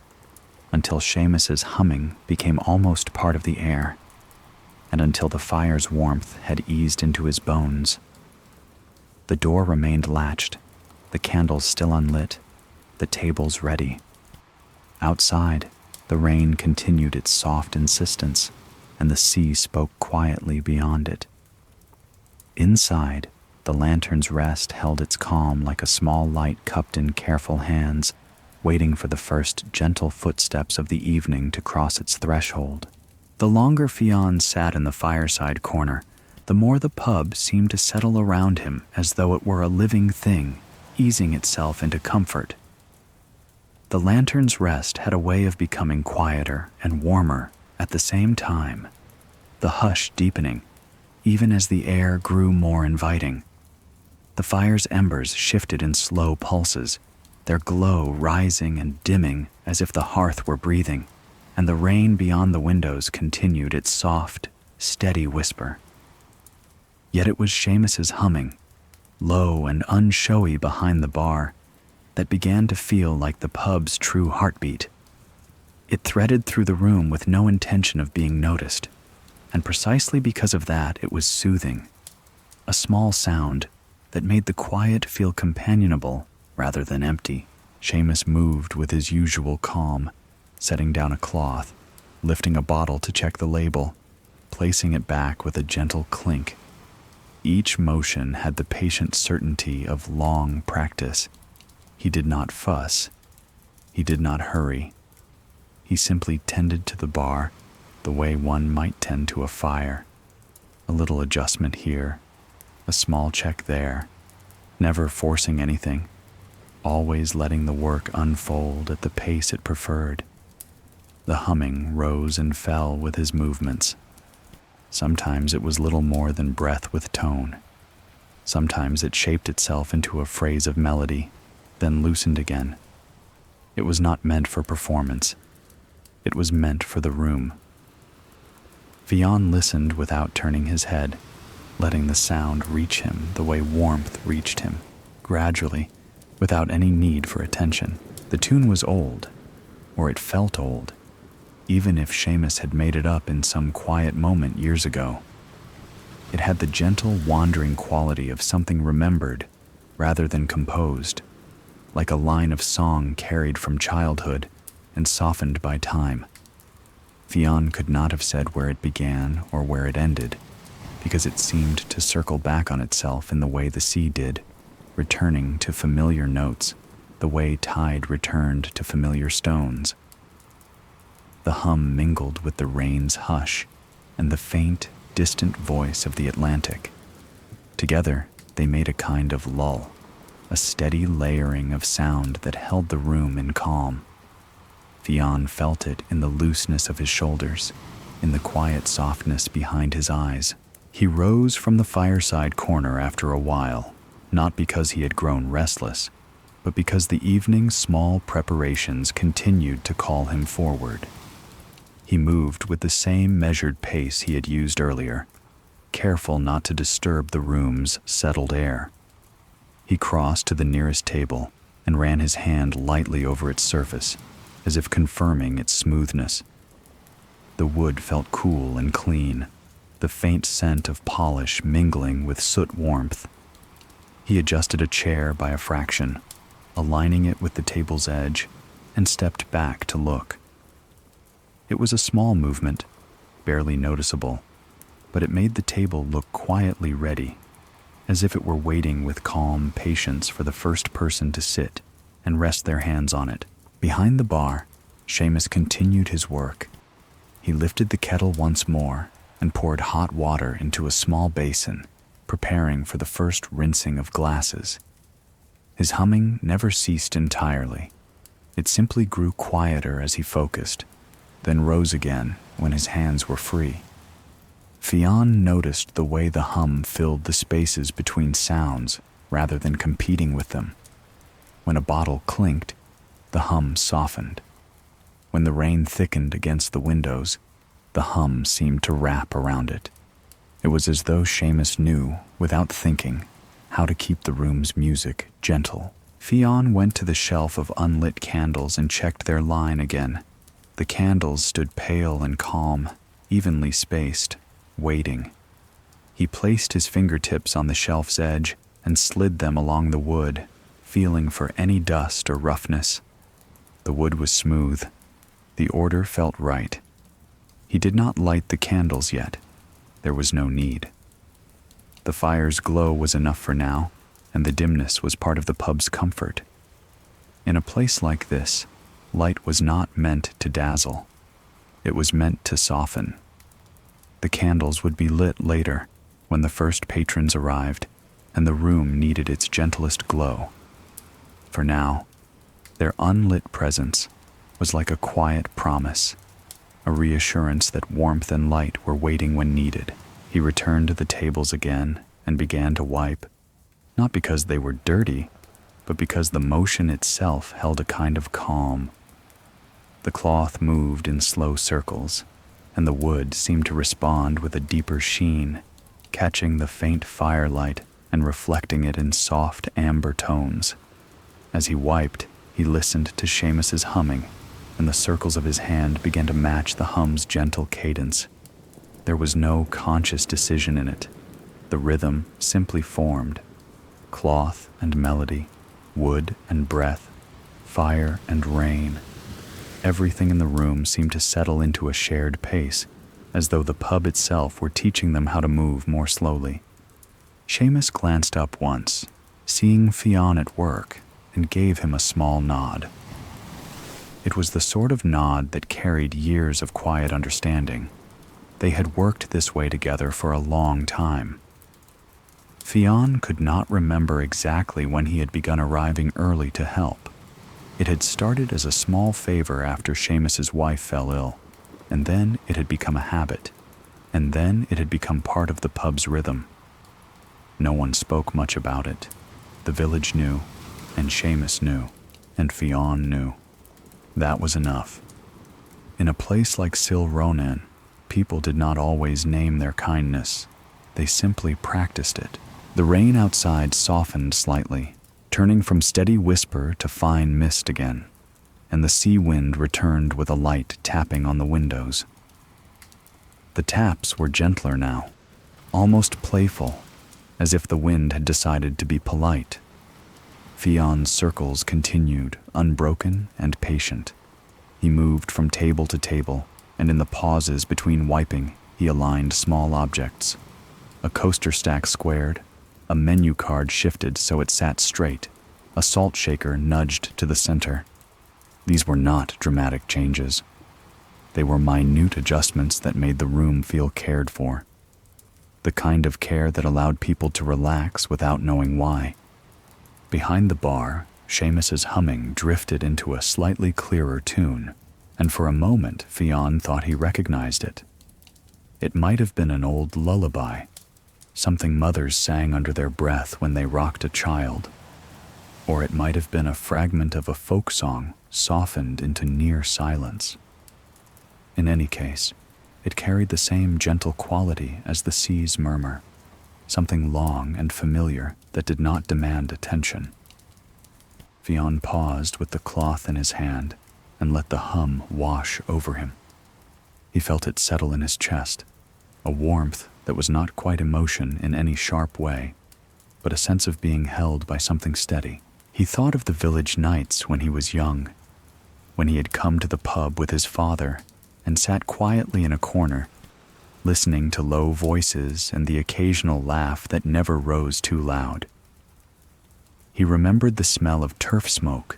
A: until Seamus's humming became almost part of the air, and until the fire's warmth had eased into his bones. The door remained latched, the candles still unlit, the tables ready. Outside, the rain continued its soft insistence, and the sea spoke quietly beyond it. Inside, the lantern's rest held its calm like a small light cupped in careful hands, waiting for the first gentle footsteps of the evening to cross its threshold. The longer Fionn sat in the fireside corner, the more the pub seemed to settle around him as though it were a living thing, easing itself into comfort. The lantern's rest had a way of becoming quieter and warmer at the same time, the hush deepening, even as the air grew more inviting. The fire's embers shifted in slow pulses, their glow rising and dimming as if the hearth were breathing, and the rain beyond the windows continued its soft, steady whisper. Yet it was Seamus's humming, low and unshowy behind the bar, that began to feel like the pub's true heartbeat. It threaded through the room with no intention of being noticed, and precisely because of that it was soothing, a small sound that made the quiet feel companionable rather than empty. Seamus moved with his usual calm, setting down a cloth, lifting a bottle to check the label, placing it back with a gentle clink. Each motion had the patient certainty of long practice. He did not fuss. He did not hurry. He simply tended to the bar the way one might tend to a fire. A little adjustment here, a small check there, never forcing anything, always letting the work unfold at the pace it preferred. The humming rose and fell with his movements. Sometimes it was little more than breath with tone. Sometimes it shaped itself into a phrase of melody, then loosened again. It was not meant for performance. It was meant for the room. Fionn listened without turning his head, letting the sound reach him the way warmth reached him, gradually, without any need for attention. The tune was old, or it felt old, even if Seamus had made it up in some quiet moment years ago. It had the gentle, wandering quality of something remembered rather than composed, like a line of song carried from childhood and softened by time. Fionn could not have said where it began or where it ended, because it seemed to circle back on itself in the way the sea did, returning to familiar notes, the way tide returned to familiar stones. The hum mingled with the rain's hush and the faint, distant voice of the Atlantic. Together, they made a kind of lull, a steady layering of sound that held the room in calm. Fionn felt it in the looseness of his shoulders, in the quiet softness behind his eyes. He rose from the fireside corner after a while, not because he had grown restless, but because the evening's small preparations continued to call him forward. He moved with the same measured pace he had used earlier, careful not to disturb the room's settled air. He crossed to the nearest table and ran his hand lightly over its surface, as if confirming its smoothness. The wood felt cool and clean, the faint scent of polish mingling with soot warmth. He adjusted a chair by a fraction, aligning it with the table's edge, and stepped back to look. It was a small movement, barely noticeable, but it made the table look quietly ready, as if it were waiting with calm patience for the first person to sit and rest their hands on it. Behind the bar, Seamus continued his work. He lifted the kettle once more and poured hot water into a small basin, preparing for the first rinsing of glasses. His humming never ceased entirely. It simply grew quieter as he focused, then rose again when his hands were free. Fionn noticed the way the hum filled the spaces between sounds rather than competing with them. When a bottle clinked, the hum softened. When the rain thickened against the windows, the hum seemed to wrap around it. It was as though Seamus knew, without thinking, how to keep the room's music gentle. Fionn went to the shelf of unlit candles and checked their line again. The candles stood pale and calm, evenly spaced, waiting. He placed his fingertips on the shelf's edge and slid them along the wood, feeling for any dust or roughness. The wood was smooth. The order felt right. He did not light the candles yet. There was no need. The fire's glow was enough for now, and the dimness was part of the pub's comfort. In a place like this, light was not meant to dazzle. It was meant to soften. The candles would be lit later, when the first patrons arrived, and the room needed its gentlest glow. For now, their unlit presence was like a quiet promise, a reassurance that warmth and light were waiting when needed. He returned to the tables again and began to wipe, not because they were dirty, but because the motion itself held a kind of calm. The cloth moved in slow circles, and the wood seemed to respond with a deeper sheen, catching the faint firelight and reflecting it in soft amber tones. As he wiped, he listened to Seamus's humming, and the circles of his hand began to match the hum's gentle cadence. There was no conscious decision in it. The rhythm simply formed. Cloth and melody, wood and breath, fire and rain. Everything in the room seemed to settle into a shared pace, as though the pub itself were teaching them how to move more slowly. Seamus glanced up once, seeing Fionn at work, and gave him a small nod. It was the sort of nod that carried years of quiet understanding. They had worked this way together for a long time. Fionn could not remember exactly when he had begun arriving early to help. It had started as a small favor after Seamus's wife fell ill, and then it had become a habit, and then it had become part of the pub's rhythm. No one spoke much about it. The village knew, and Seamus knew, and Fionn knew. That was enough. In a place like Silronan, people did not always name their kindness. They simply practiced it. The rain outside softened slightly, turning from steady whisper to fine mist again, and the sea wind returned with a light tapping on the windows. The taps were gentler now, almost playful, as if the wind had decided to be polite. Fionn's circles continued, unbroken and patient. He moved from table to table, and in the pauses between wiping, he aligned small objects. A coaster stack squared, a menu card shifted so it sat straight, a salt shaker nudged to the center. These were not dramatic changes. They were minute adjustments that made the room feel cared for. The kind of care that allowed people to relax without knowing why. Behind the bar, Seamus's humming drifted into a slightly clearer tune, and for a moment Fionn thought he recognized it. It might have been an old lullaby, something mothers sang under their breath when they rocked a child. Or it might have been a fragment of a folk song softened into near silence. In any case, it carried the same gentle quality as the sea's murmur, something long and familiar that did not demand attention. Fionn paused with the cloth in his hand and let the hum wash over him. He felt it settle in his chest, a warmth that was not quite emotion in any sharp way, but a sense of being held by something steady. He thought of the village nights when he was young, when he had come to the pub with his father and sat quietly in a corner, listening to low voices and the occasional laugh that never rose too loud. He remembered the smell of turf smoke,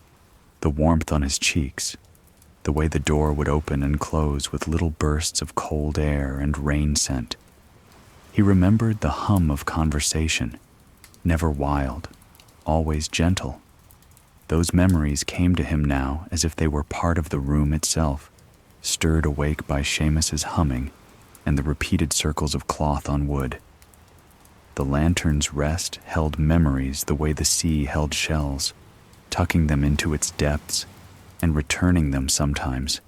A: the warmth on his cheeks, the way the door would open and close with little bursts of cold air and rain scent. He remembered the hum of conversation, never wild, always gentle. Those memories came to him now as if they were part of the room itself, stirred awake by Seamus's humming and the repeated circles of cloth on wood. The lantern's rest held memories the way the sea held shells, tucking them into its depths and returning them sometimes,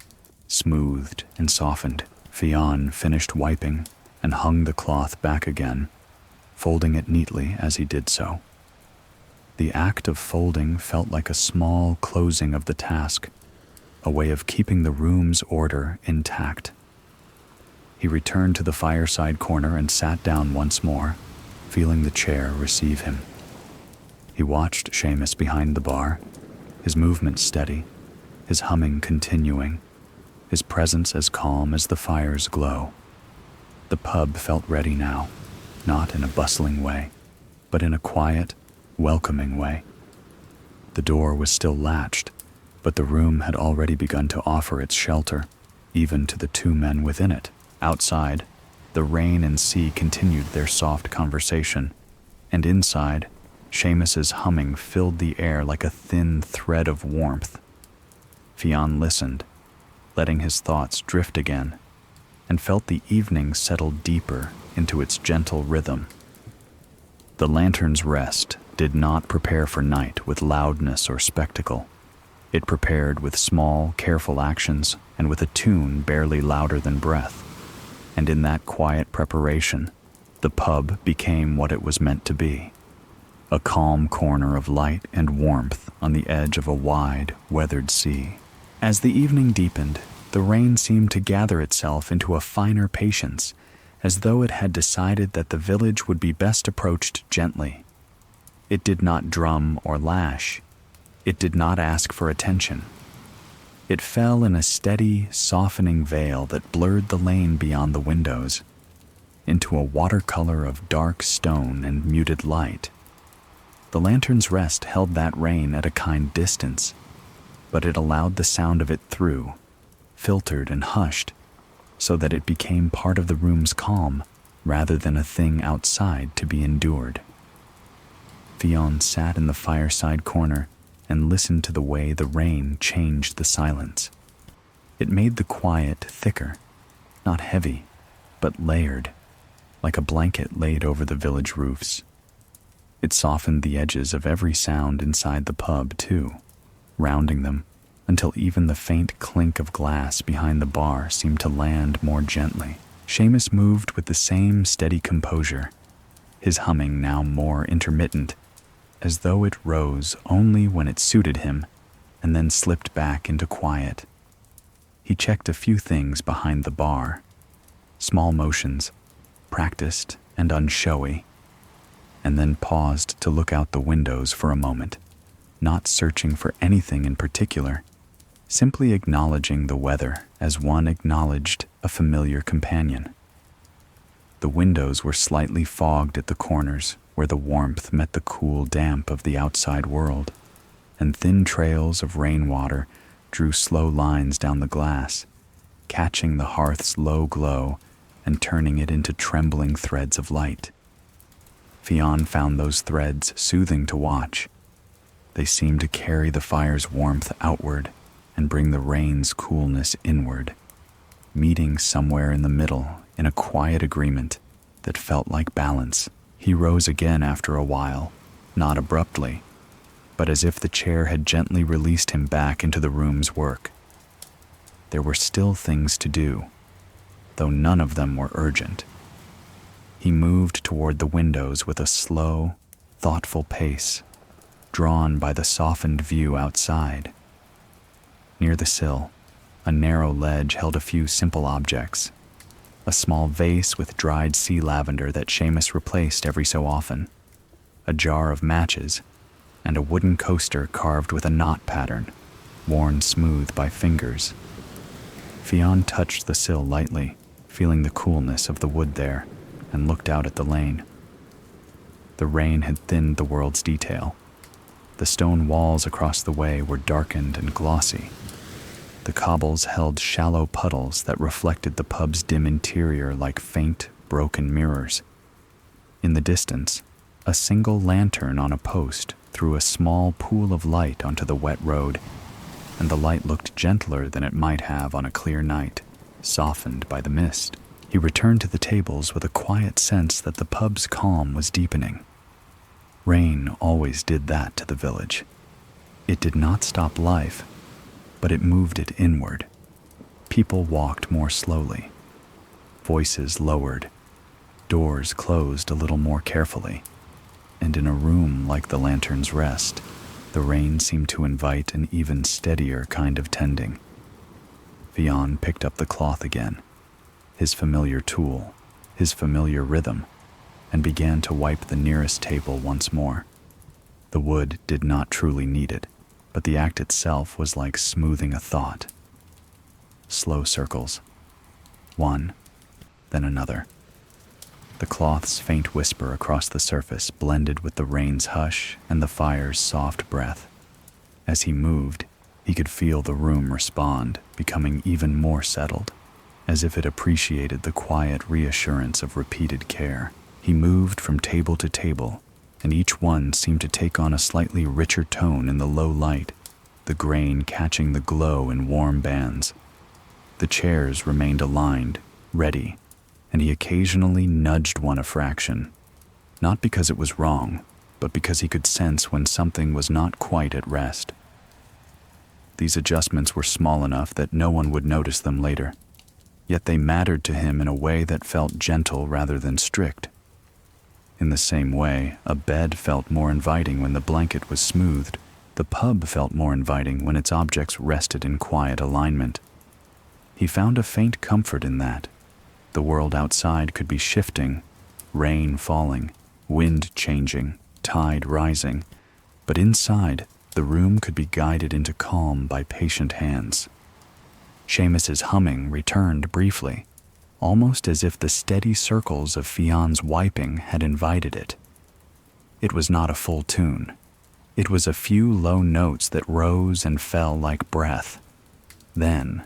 A: smoothed and softened. Fionn finished wiping and hung the cloth back again, folding it neatly as he did so. The act of folding felt like a small closing of the task, a way of keeping the room's order intact. He returned to the fireside corner and sat down once more, feeling the chair receive him. He watched Seamus behind the bar, his movement steady, his humming continuing, his presence as calm as the fire's glow. The pub felt ready now, not in a bustling way, but in a quiet, welcoming way. The door was still latched, but the room had already begun to offer its shelter, even to the two men within it. Outside, the rain and sea continued their soft conversation, and inside, Seamus's humming filled the air like a thin thread of warmth. Fionn listened, letting his thoughts drift again, and felt the evening settle deeper into its gentle rhythm. The lantern's rest did not prepare for night with loudness or spectacle. It prepared with small, careful actions and with a tune barely louder than breath. And in that quiet preparation, the pub became what it was meant to be, a calm corner of light and warmth on the edge of a wide, weathered sea. As the evening deepened, the rain seemed to gather itself into a finer patience, as though it had decided that the village would be best approached gently. It did not drum or lash. It did not ask for attention. It fell in a steady, softening veil that blurred the lane beyond the windows. into a watercolor of dark stone and muted light. The lantern's rest held that rain at a kind distance, but it allowed the sound of it through, filtered and hushed, so that it became part of the room's calm rather than a thing outside to be endured. Fionn sat in the fireside corner and listened to the way the rain changed the silence. It made the quiet thicker, not heavy, but layered, like a blanket laid over the village roofs. It softened the edges of every sound inside the pub, too, rounding them until even the faint clink of glass behind the bar seemed to land more gently. Seamus moved with the same steady composure, his humming now more intermittent, as though it rose only when it suited him and then slipped back into quiet. He checked a few things behind the bar, small motions, practiced and unshowy, and then paused to look out the windows for a moment, not searching for anything in particular, simply acknowledging the weather as one acknowledged a familiar companion. The windows were slightly fogged at the corners where the warmth met the cool damp of the outside world, and thin trails of rainwater drew slow lines down the glass, catching the hearth's low glow and turning it into trembling threads of light. Fionn found those threads soothing to watch. They seemed to carry the fire's warmth outward and bring the rain's coolness inward, meeting somewhere in the middle in a quiet agreement that felt like balance. He rose again after a while, not abruptly, but as if the chair had gently released him back into the room's work. There were still things to do, though none of them were urgent. He moved toward the windows with a slow, thoughtful pace, drawn by the softened view outside. Near the sill, a narrow ledge held a few simple objects. A small vase with dried sea lavender that Seamus replaced every so often, a jar of matches, and a wooden coaster carved with a knot pattern, worn smooth by fingers. Fionn touched the sill lightly, feeling the coolness of the wood there, and looked out at the lane. The rain had thinned the world's detail. The stone walls across the way were darkened and glossy. The cobbles held shallow puddles that reflected the pub's dim interior like faint, broken mirrors. In the distance, a single lantern on a post threw a small pool of light onto the wet road, and the light looked gentler than it might have on a clear night, softened by the mist. He returned to the tables with a quiet sense that the pub's calm was deepening. Rain always did that to the village. It did not stop life, but it moved it inward. People walked more slowly. Voices lowered. Doors closed a little more carefully. And in a room like the lantern's rest, the rain seemed to invite an even steadier kind of tending. Fionn picked up the cloth again, his familiar tool, his familiar rhythm, and began to wipe the nearest table once more. The wood did not truly need it, but the act itself was like smoothing a thought. Slow circles. One, then another. The cloth's faint whisper across the surface blended with the rain's hush and the fire's soft breath. As he moved, he could feel the room respond, becoming even more settled, as if it appreciated the quiet reassurance of repeated care. He moved from table to table, and each one seemed to take on a slightly richer tone in the low light, the grain catching the glow in warm bands. The chairs remained aligned, ready, and he occasionally nudged one a fraction, not because it was wrong, but because he could sense when something was not quite at rest. These adjustments were small enough that no one would notice them later, yet they mattered to him in a way that felt gentle rather than strict. In the same way, a bed felt more inviting when the blanket was smoothed. The pub felt more inviting when its objects rested in quiet alignment. He found a faint comfort in that. The world outside could be shifting, rain falling, wind changing, tide rising, but inside, the room could be guided into calm by patient hands. Seamus's humming returned briefly, almost as if the steady circles of Fion's wiping had invited it. It was not a full tune. It was a few low notes that rose and fell like breath. Then,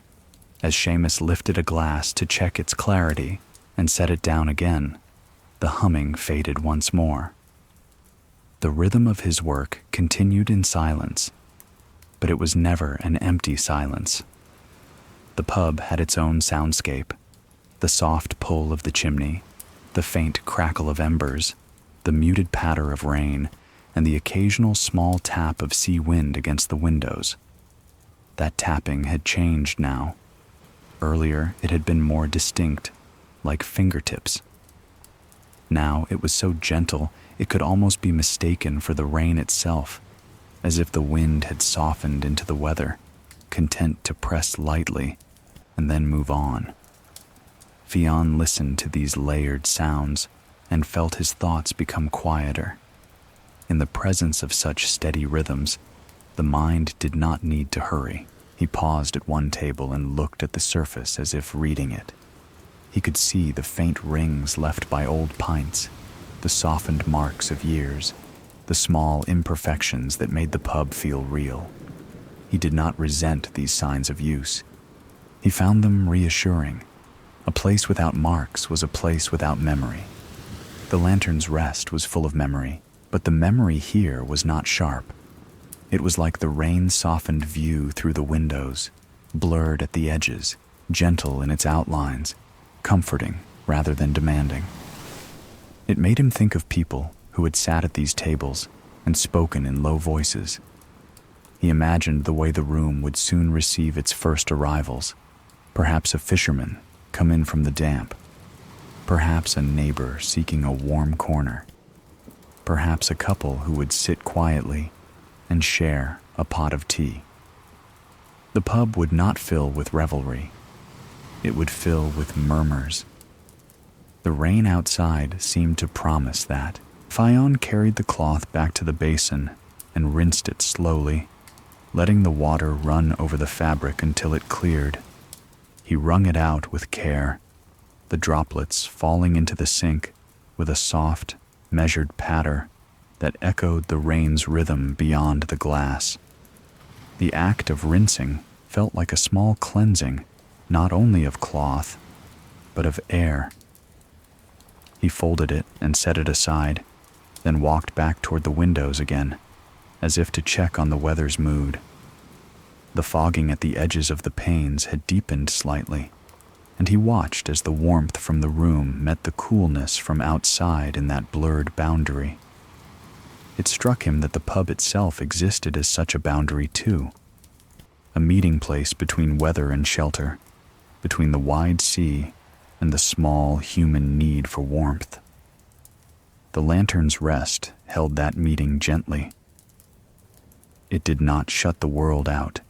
A: as Seamus lifted a glass to check its clarity and set it down again, the humming faded once more. The rhythm of his work continued in silence, but it was never an empty silence. The pub had its own soundscape, the soft pull of the chimney, the faint crackle of embers, the muted patter of rain, and the occasional small tap of sea wind against the windows. That tapping had changed now. Earlier, it had been more distinct, like fingertips. Now it was so gentle it could almost be mistaken for the rain itself, as if the wind had softened into the weather, content to press lightly and then move on. Fion listened to these layered sounds and felt his thoughts become quieter. In the presence of such steady rhythms, the mind did not need to hurry. He paused at one table and looked at the surface as if reading it. He could see the faint rings left by old pints, the softened marks of years, the small imperfections that made the pub feel real. He did not resent these signs of use. He found them reassuring. A place without marks was a place without memory. The lantern's rest was full of memory, but the memory here was not sharp. It was like the rain-softened view through the windows, blurred at the edges, gentle in its outlines, comforting rather than demanding. It made him think of people who had sat at these tables and spoken in low voices. He imagined the way the room would soon receive its first arrivals, perhaps a fisherman come in from the damp, perhaps a neighbor seeking a warm corner, perhaps a couple who would sit quietly and share a pot of tea. The pub would not fill with revelry. It would fill with murmurs. The rain outside seemed to promise that. Fion carried the cloth back to the basin and rinsed it slowly, letting the water run over the fabric until it cleared. He wrung it out with care, the droplets falling into the sink with a soft, measured patter that echoed the rain's rhythm beyond the glass. The act of rinsing felt like a small cleansing, not only of cloth, but of air. He folded it and set it aside, then walked back toward the windows again, as if to check on the weather's mood. The fogging at the edges of the panes had deepened slightly, and he watched as the warmth from the room met the coolness from outside in that blurred boundary. It struck him that the pub itself existed as such a boundary too, a meeting place between weather and shelter, between the wide sea and the small human need for warmth. The lantern's rest held that meeting gently. It did not shut the world out.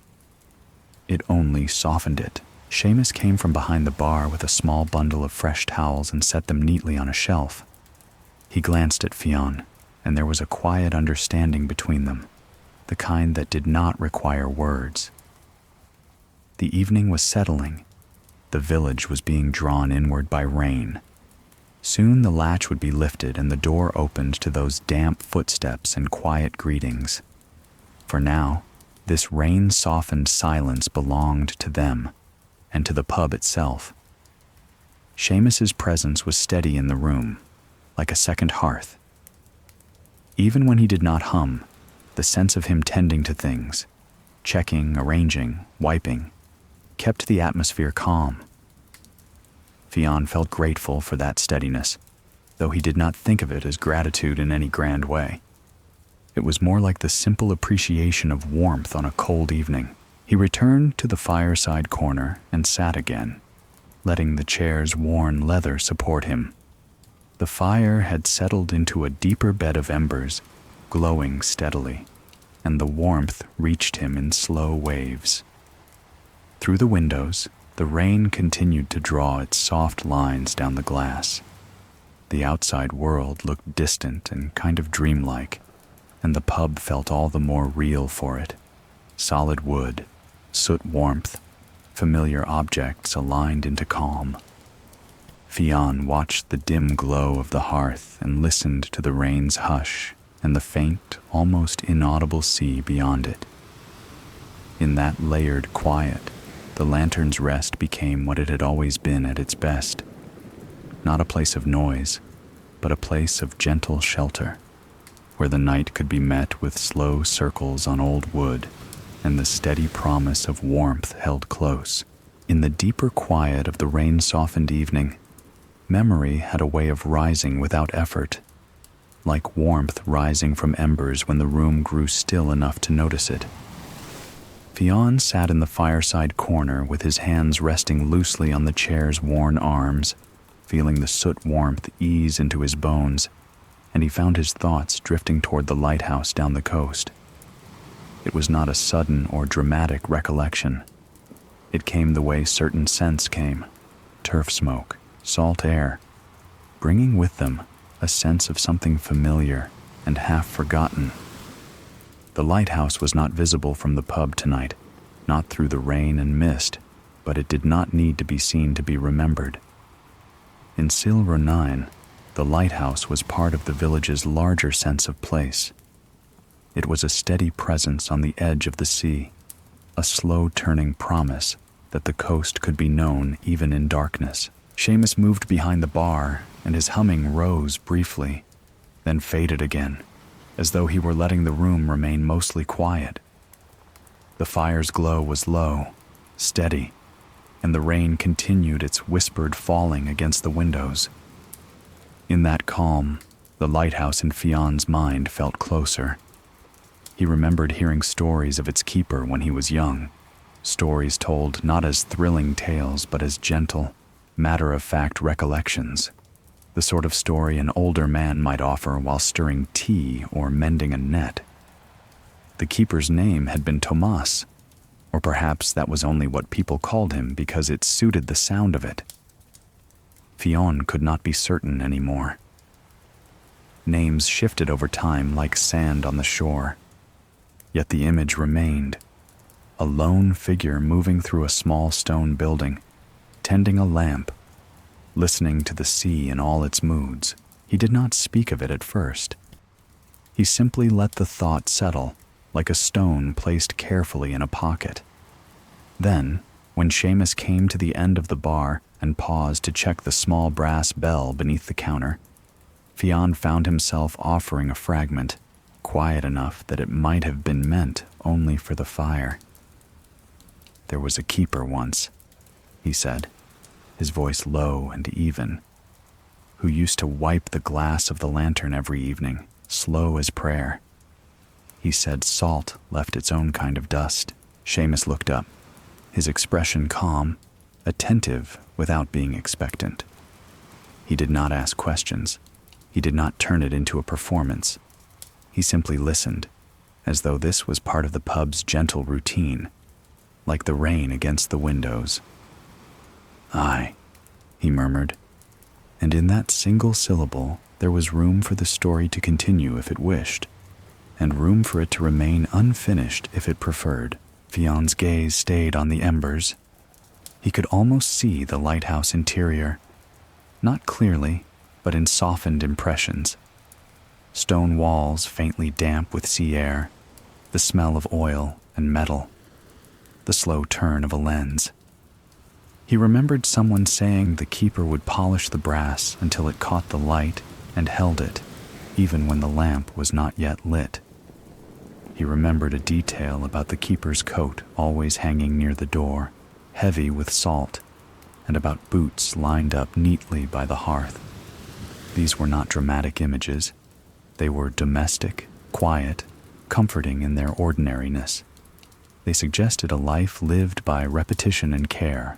A: It only softened it. Seamus came from behind the bar with a small bundle of fresh towels and set them neatly on a shelf. He glanced at Fion, and there was a quiet understanding between them, the kind that did not require words. The evening was settling. The village was being drawn inward by rain. Soon the latch would be lifted and the door opened to those damp footsteps and quiet greetings. For now, this rain-softened silence belonged to them, and to the pub itself. Seamus's presence was steady in the room, like a second hearth. Even when he did not hum, the sense of him tending to things, checking, arranging, wiping, kept the atmosphere calm. Fion felt grateful for that steadiness, though he did not think of it as gratitude in any grand way. It was more like the simple appreciation of warmth on a cold evening. He returned to the fireside corner and sat again, letting the chair's worn leather support him. The fire had settled into a deeper bed of embers, glowing steadily, and the warmth reached him in slow waves. Through the windows, the rain continued to draw its soft lines down the glass. The outside world looked distant and kind of dreamlike, and the pub felt all the more real for it. Solid wood, soot warmth, familiar objects aligned into calm. Fionn watched the dim glow of the hearth and listened to the rain's hush and the faint, almost inaudible sea beyond it. In that layered quiet, the lantern's rest became what it had always been at its best. Not a place of noise, but a place of gentle shelter, where the night could be met with slow circles on old wood and the steady promise of warmth held close. In the deeper quiet of the rain-softened evening, memory had a way of rising without effort, like warmth rising from embers when the room grew still enough to notice it. Fionn sat in the fireside corner with his hands resting loosely on the chair's worn arms, feeling the soot warmth ease into his bones, and he found his thoughts drifting toward the lighthouse down the coast. It was not a sudden or dramatic recollection. It came the way certain scents came: turf smoke, salt air, bringing with them a sense of something familiar and half forgotten. The lighthouse was not visible from the pub tonight, not through the rain and mist, but it did not need to be seen to be remembered. In Sil Ronain, the lighthouse was part of the village's larger sense of place. It was a steady presence on the edge of the sea, a slow-turning promise that the coast could be known even in darkness. Seamus moved behind the bar, and his humming rose briefly, then faded again, as though he were letting the room remain mostly quiet. The fire's glow was low, steady, and the rain continued its whispered falling against the windows. In that calm, the lighthouse in Fionn's mind felt closer. He remembered hearing stories of its keeper when he was young, stories told not as thrilling tales but as gentle, matter-of-fact recollections, the sort of story an older man might offer while stirring tea or mending a net. The keeper's name had been Tomas, or perhaps that was only what people called him because it suited the sound of it. Fionn could not be certain anymore. Names shifted over time like sand on the shore, yet the image remained: a lone figure moving through a small stone building, tending a lamp, listening to the sea in all its moods. He did not speak of it at first. He simply let the thought settle, like a stone placed carefully in a pocket. Then, when Seamus came to the end of the bar and paused to check the small brass bell beneath the counter, Fionn found himself offering a fragment, quiet enough that it might have been meant only for the fire. "There was a keeper once," he said, his voice low and even, "who used to wipe the glass of the lantern every evening, slow as prayer. He said salt left its own kind of dust." Seamus looked up, his expression calm, attentive without being expectant. He did not ask questions. He did not turn it into a performance. He simply listened, as though this was part of the pub's gentle routine, like the rain against the windows. "Aye," he murmured, and in that single syllable there was room for the story to continue if it wished, and room for it to remain unfinished if it preferred. Fionn's gaze stayed on the embers. He could almost see the lighthouse interior, not clearly, but in softened impressions. Stone walls faintly damp with sea air, the smell of oil and metal, the slow turn of a lens. He remembered someone saying the keeper would polish the brass until it caught the light and held it, even when the lamp was not yet lit. He remembered a detail about the keeper's coat always hanging near the door, heavy with salt, and about boots lined up neatly by the hearth. These were not dramatic images. They were domestic, quiet, comforting in their ordinariness. They suggested a life lived by repetition and care,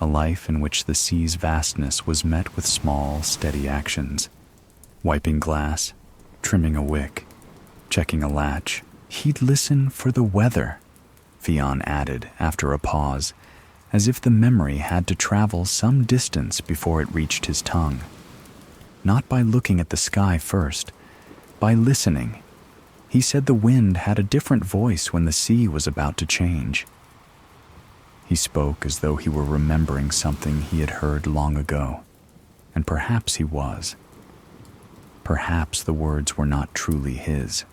A: a life in which the sea's vastness was met with small, steady actions. Wiping glass, trimming a wick, checking a latch. "He'd listen for the weather," Fionn added after a pause, as if the memory had to travel some distance before it reached his tongue. Not by looking at the sky first, by listening. He said the wind had a different voice when the sea was about to change. He spoke as though he were remembering something he had heard long ago. and perhaps he was. Perhaps the words were not truly his.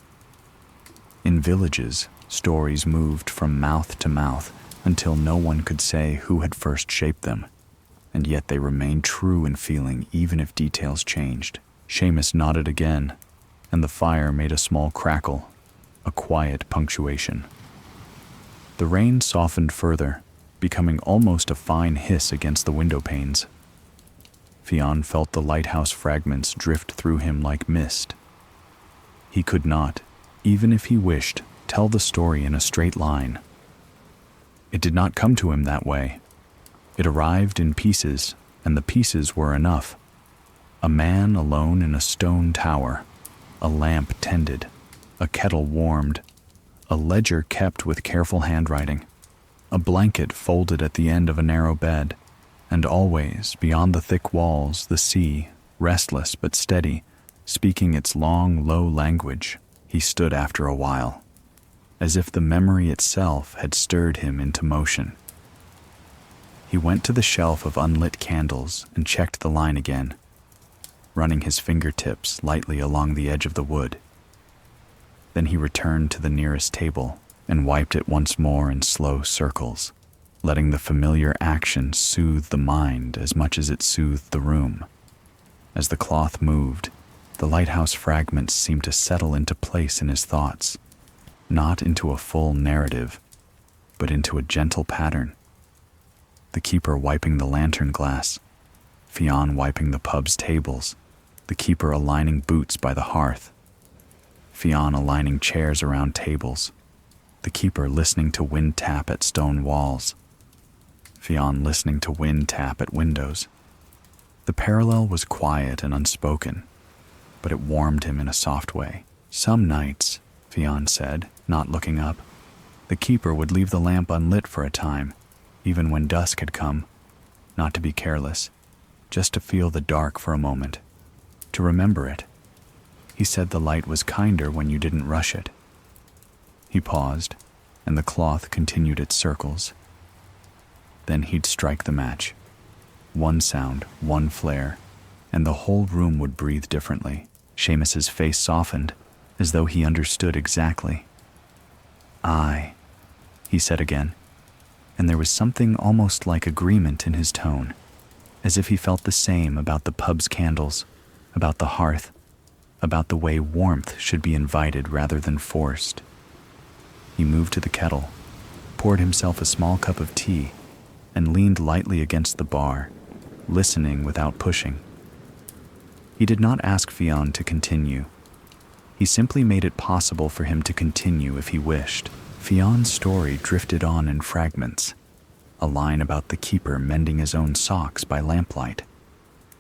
A: In villages, stories moved from mouth to mouth until no one could say who had first shaped them, and yet they remained true in feeling even if details changed. Seamus nodded again, and the fire made a small crackle, a quiet punctuation. The rain softened further, becoming almost a fine hiss against the window panes. Fionn felt the lighthouse fragments drift through him like mist. He could not, even if he wished, tell the story in a straight line. It did not come to him that way. It arrived in pieces, and the pieces were enough. A man alone in a stone tower, a lamp tended, a kettle warmed, a ledger kept with careful handwriting, a blanket folded at the end of a narrow bed, and always, beyond the thick walls, the sea, restless but steady, speaking its long, low language. He stood after a while, as if the memory itself had stirred him into motion. He went to the shelf of unlit candles and checked the line again, running his fingertips lightly along the edge of the wood. Then he returned to the nearest table and wiped it once more in slow circles, letting the familiar action soothe the mind as much as it soothed the room. As the cloth moved, the lighthouse fragments seemed to settle into place in his thoughts, not into a full narrative, but into a gentle pattern. The keeper wiping the lantern glass, Fionn wiping the pub's tables, the keeper aligning boots by the hearth, Fionn aligning chairs around tables, the keeper listening to wind tap at stone walls, Fionn listening to wind tap at windows. The parallel was quiet and unspoken, but it warmed him in a soft way. Some nights, Fionn said, not looking up, the keeper would leave the lamp unlit for a time, even when dusk had come, not to be careless, just to feel the dark for a moment, to remember it. He said the light was kinder when you didn't rush it. He paused, and the cloth continued its circles. Then he'd strike the match. One sound, one flare, and the whole room would breathe differently. Seamus's face softened, as though he understood exactly. "Aye," he said again, and there was something almost like agreement in his tone, as if he felt the same about the pub's candles, about the hearth, about the way warmth should be invited rather than forced. He moved to the kettle, poured himself a small cup of tea, and leaned lightly against the bar, listening without pushing. He did not ask Fionn to continue. He simply made it possible for him to continue if he wished. Fionn's story drifted on in fragments. A line about the keeper mending his own socks by lamplight.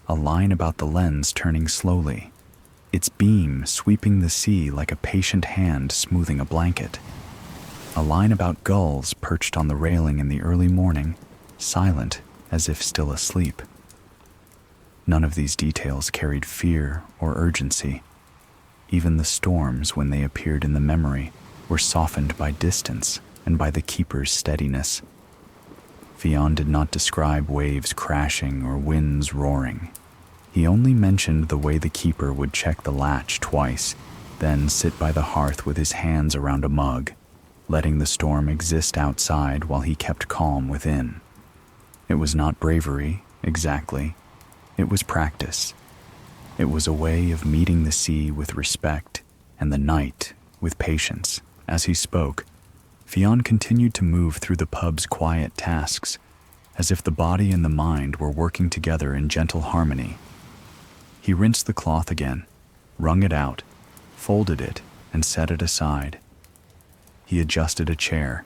A: A line about the lens turning slowly, its beam sweeping the sea like a patient hand smoothing a blanket. A line about gulls perched on the railing in the early morning, silent as if still asleep. None of these details carried fear or urgency. Even the storms, when they appeared in the memory, were softened by distance and by the keeper's steadiness. Fionn did not describe waves crashing or winds roaring. He only mentioned the way the keeper would check the latch twice, then sit by the hearth with his hands around a mug, letting the storm exist outside while he kept calm within. It was not bravery, exactly. It was practice. It was a way of meeting the sea with respect and the night with patience. As he spoke, Fionn continued to move through the pub's quiet tasks, as if the body and the mind were working together in gentle harmony. He rinsed the cloth again, wrung it out, folded it, and set it aside. He adjusted a chair.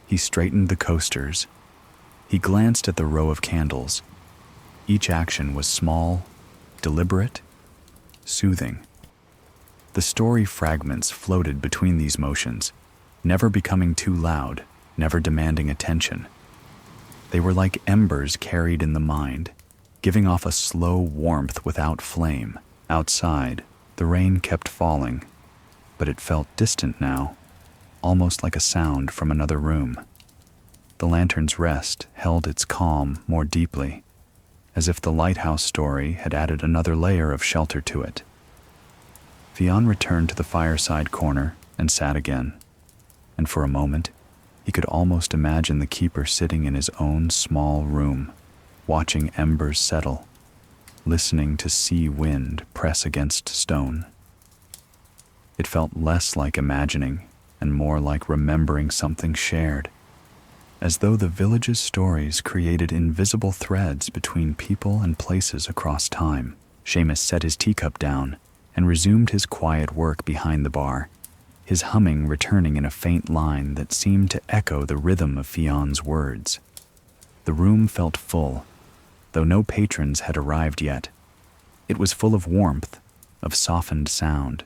A: He straightened the coasters. He glanced at the row of candles. Each action was small, deliberate, soothing. The story fragments floated between these motions, never becoming too loud, never demanding attention. They were like embers carried in the mind, giving off a slow warmth without flame. Outside, the rain kept falling, but it felt distant now, almost like a sound from another room. The lantern's rest held its calm more deeply. as if the lighthouse story had added another layer of shelter to it. Fionn returned to the fireside corner and sat again, and for a moment he could almost imagine the keeper sitting in his own small room, watching embers settle, listening to sea wind press against stone. It felt less like imagining and more like remembering something shared, as though the village's stories created invisible threads between people and places across time. Seamus set his teacup down and resumed his quiet work behind the bar, his humming returning in a faint line that seemed to echo the rhythm of Fionn's words. The room felt full, though no patrons had arrived yet. It was full of warmth, of softened sound,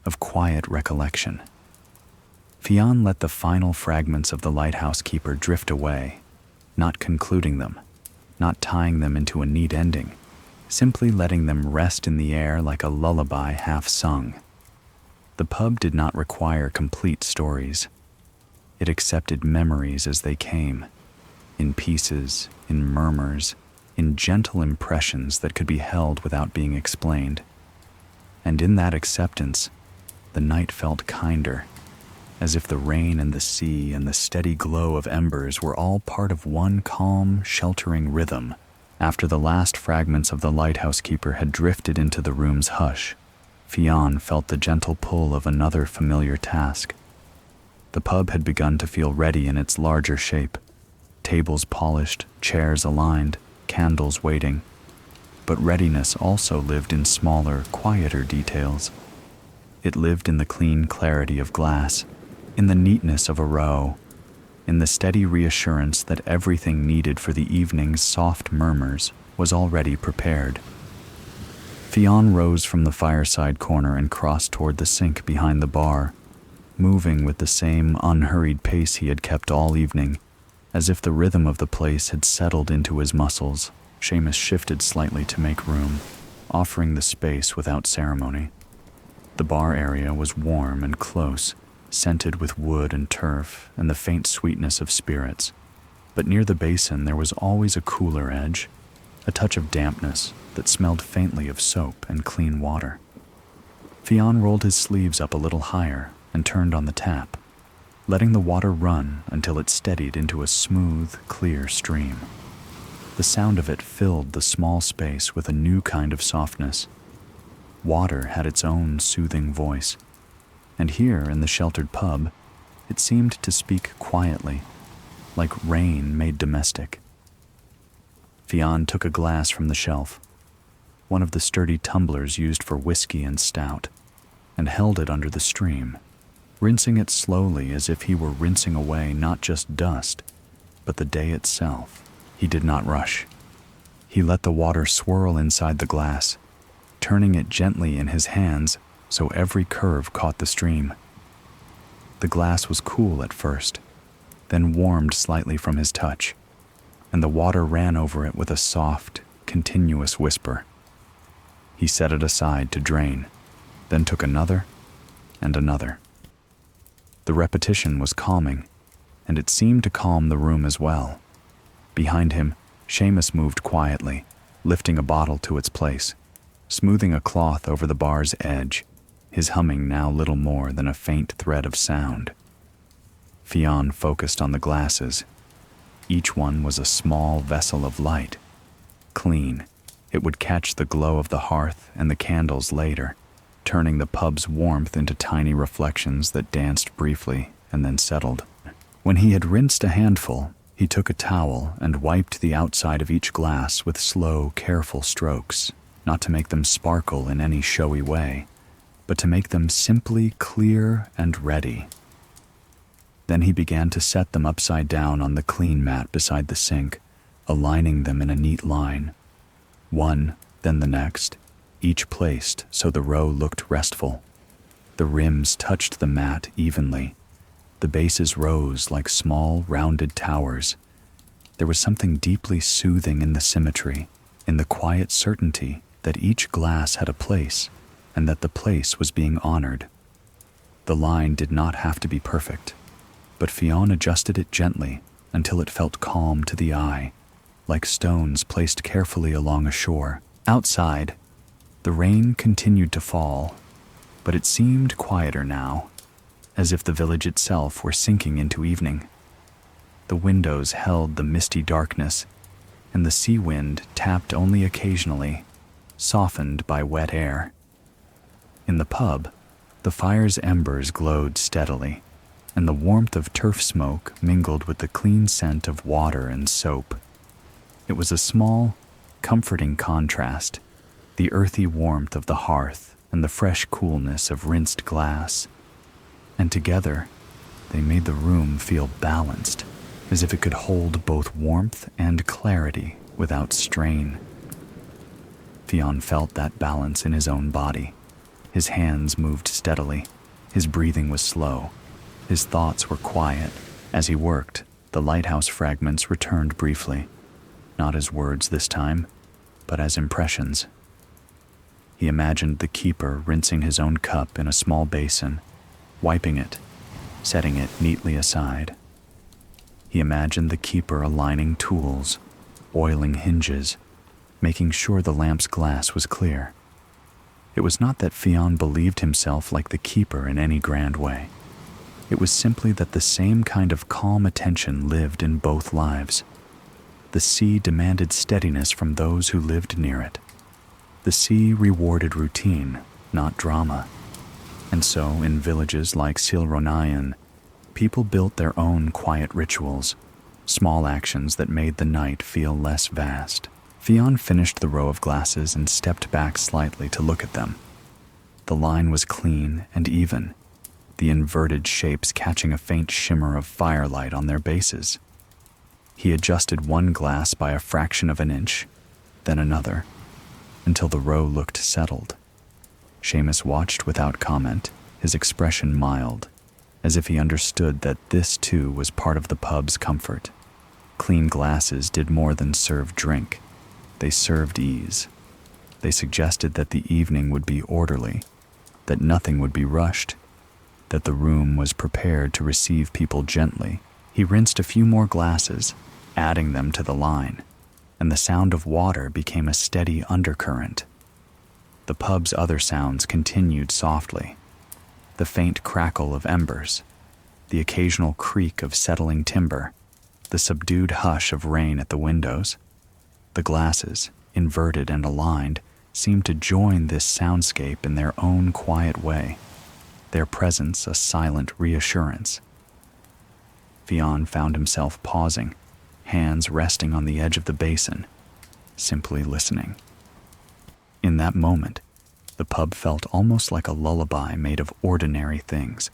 A: of quiet recollection. Fionn let the final fragments of the lighthouse keeper drift away, not concluding them, not tying them into a neat ending, simply letting them rest in the air like a lullaby half-sung. The pub did not require complete stories. It accepted memories as they came, in pieces, in murmurs, in gentle impressions that could be held without being explained. And in that acceptance, the night felt kinder, as if the rain and the sea and the steady glow of embers were all part of one calm, sheltering rhythm. After the last fragments of the lighthouse keeper had drifted into the room's hush, Fionn felt the gentle pull of another familiar task. The pub had begun to feel ready in its larger shape, tables polished, chairs aligned, candles waiting. But readiness also lived in smaller, quieter details. It lived in the clean clarity of glass, in the neatness of a row, in the steady reassurance that everything needed for the evening's soft murmurs was already prepared. Fionn rose from the fireside corner and crossed toward the sink behind the bar, moving with the same unhurried pace he had kept all evening, as if the rhythm of the place had settled into his muscles. Seamus shifted slightly to make room, offering the space without ceremony. The bar area was warm and close, scented with wood and turf and the faint sweetness of spirits. But near the basin there was always a cooler edge, a touch of dampness that smelled faintly of soap and clean water. Fionn rolled his sleeves up a little higher and turned on the tap, letting the water run until it steadied into a smooth, clear stream. The sound of it filled the small space with a new kind of softness. Water had its own soothing voice, and here in the sheltered pub, it seemed to speak quietly, like rain made domestic. Fionn took a glass from the shelf, one of the sturdy tumblers used for whiskey and stout, and held it under the stream, rinsing it slowly as if he were rinsing away not just dust, but the day itself. He did not rush. He let the water swirl inside the glass, turning it gently in his hands so every curve caught the stream. The glass was cool at first, then warmed slightly from his touch, and the water ran over it with a soft, continuous whisper. He set it aside to drain, then took another and another. The repetition was calming, and it seemed to calm the room as well. Behind him, Seamus moved quietly, lifting a bottle to its place, smoothing a cloth over the bar's edge, his humming now little more than a faint thread of sound. Fionn focused on the glasses. Each one was a small vessel of light. Clean, it would catch the glow of the hearth and the candles later, turning the pub's warmth into tiny reflections that danced briefly and then settled. When he had rinsed a handful, he took a towel and wiped the outside of each glass with slow, careful strokes, not to make them sparkle in any showy way, but to make them simply clear and ready. Then he began to set them upside down on the clean mat beside the sink, aligning them in a neat line. One, then the next, each placed so the row looked restful. The rims touched the mat evenly. The bases rose like small, rounded towers. There was something deeply soothing in the symmetry, in the quiet certainty that each glass had a place, and that the place was being honored. The line did not have to be perfect, but Fionn adjusted it gently until it felt calm to the eye, like stones placed carefully along a shore. Outside, the rain continued to fall, but it seemed quieter now, as if the village itself were sinking into evening. The windows held the misty darkness, and the sea wind tapped only occasionally, softened by wet air. In the pub, the fire's embers glowed steadily, and the warmth of turf smoke mingled with the clean scent of water and soap. It was a small, comforting contrast, the earthy warmth of the hearth and the fresh coolness of rinsed glass. And together, they made the room feel balanced, as if it could hold both warmth and clarity without strain. Fionn felt that balance in his own body. His hands moved steadily. His breathing was slow. His thoughts were quiet. As he worked, the lighthouse fragments returned briefly, not as words this time, but as impressions. He imagined the keeper rinsing his own cup in a small basin, wiping it, setting it neatly aside. He imagined the keeper aligning tools, oiling hinges, making sure the lamp's glass was clear. It was not that Fionn believed himself like the keeper in any grand way. It was simply that the same kind of calm attention lived in both lives. The sea demanded steadiness from those who lived near it. The sea rewarded routine, not drama. And so, in villages like Silronayan, people built their own quiet rituals, small actions that made the night feel less vast. Fionn finished the row of glasses and stepped back slightly to look at them. The line was clean and even, the inverted shapes catching a faint shimmer of firelight on their bases. He adjusted one glass by a fraction of an inch, then another, until the row looked settled. Seamus watched without comment, his expression mild, as if he understood that this too was part of the pub's comfort. Clean glasses did more than serve drink. They served ease. They suggested that the evening would be orderly, that nothing would be rushed, that the room was prepared to receive people gently. He rinsed a few more glasses, adding them to the line, and the sound of water became a steady undercurrent. The pub's other sounds continued softly. The faint crackle of embers, the occasional creak of settling timber, the subdued hush of rain at the windows. The glasses, inverted and aligned, seemed to join this soundscape in their own quiet way, their presence a silent reassurance. Fionn found himself pausing, hands resting on the edge of the basin, simply listening. In that moment, the pub felt almost like a lullaby made of ordinary things: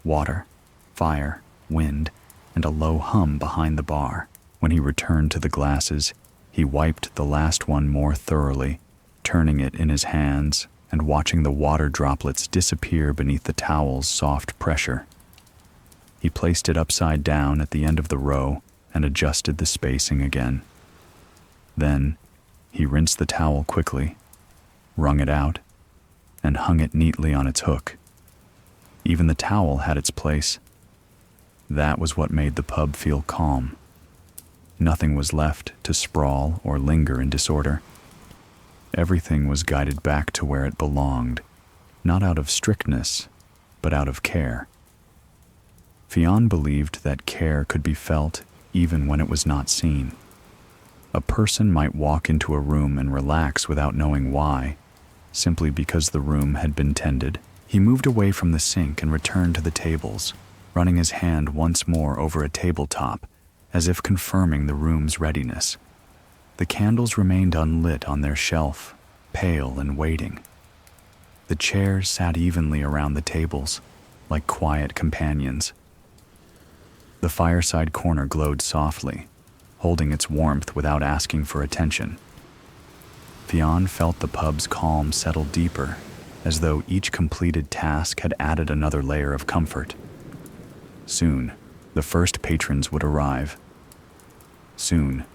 A: water, fire, wind, and a low hum behind the bar. When he returned to the glasses, he wiped the last one more thoroughly, turning it in his hands and watching the water droplets disappear beneath the towel's soft pressure. He placed it upside down at the end of the row and adjusted the spacing again. Then, he rinsed the towel quickly, wrung it out, and hung it neatly on its hook. Even the towel had its place. That was what made the pub feel calm. Nothing was left to sprawl or linger in disorder. Everything was guided back to where it belonged, not out of strictness, but out of care. Fionn believed that care could be felt even when it was not seen. A person might walk into a room and relax without knowing why, simply because the room had been tended. He moved away from the sink and returned to the tables, running his hand once more over a tabletop, as if confirming the room's readiness. The candles remained unlit on their shelf, pale and waiting. The chairs sat evenly around the tables, like quiet companions. The fireside corner glowed softly, holding its warmth without asking for attention. Fionn felt the pub's calm settle deeper, as though each completed task had added another layer of comfort. Soon, the first patrons would arrive. Soon,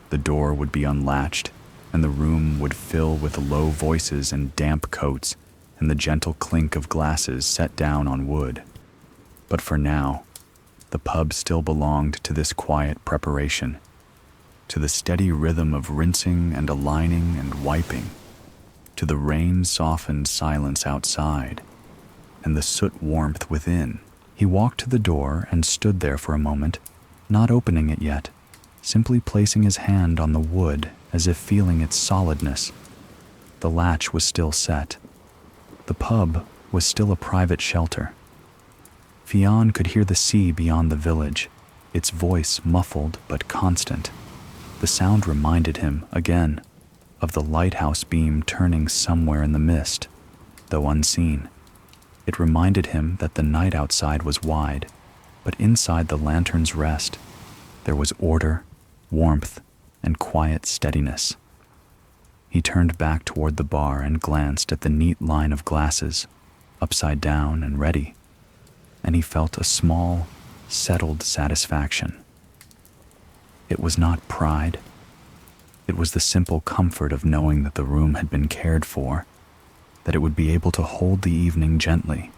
A: the door would be unlatched, and the room would fill with low voices and damp coats and the gentle clink of glasses set down on wood. But for now, the pub still belonged to this quiet preparation. to the steady rhythm of rinsing and aligning and wiping, to the rain-softened silence outside and the soot warmth within. He walked to the door and stood there for a moment, not opening it yet, simply placing his hand on the wood as if feeling its solidness. The latch was still set. The pub was still a private shelter. Fionn could hear the sea beyond the village, its voice muffled but constant. The sound reminded him, again, of the lighthouse beam turning somewhere in the mist, though unseen. It reminded him that the night outside was wide, but inside the lantern's rest, there was order, warmth, and quiet steadiness. He turned back toward the bar and glanced at the neat line of glasses, upside down and ready, and he felt a small, settled satisfaction. It was not pride. It was the simple comfort of knowing that the room had been cared for, that it would be able to hold the evening gently,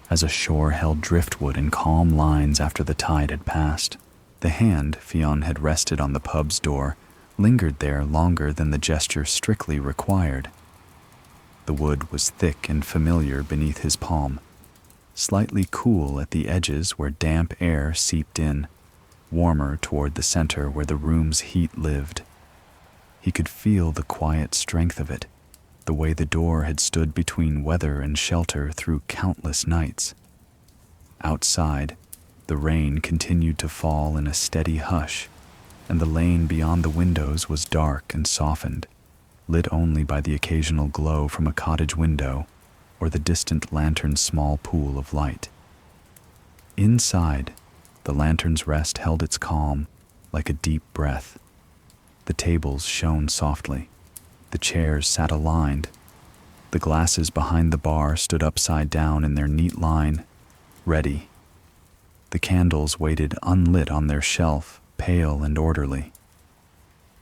A: as a shore held driftwood in calm lines after the tide had passed. The hand Fionn had rested on the pub's door lingered there longer than the gesture strictly required. The wood was thick and familiar beneath his palm, slightly cool at the edges where damp air seeped in, warmer toward the center where the room's heat lived. He could feel the quiet strength of it, the way the door had stood between weather and shelter through countless nights. Outside, the rain continued to fall in a steady hush, and the lane beyond the windows was dark and softened, lit only by the occasional glow from a cottage window or the distant lantern's small pool of light. Inside, the lantern's rest held its calm like a deep breath. The tables shone softly. The chairs sat aligned. The glasses behind the bar stood upside down in their neat line, ready. The candles waited unlit on their shelf, pale and orderly.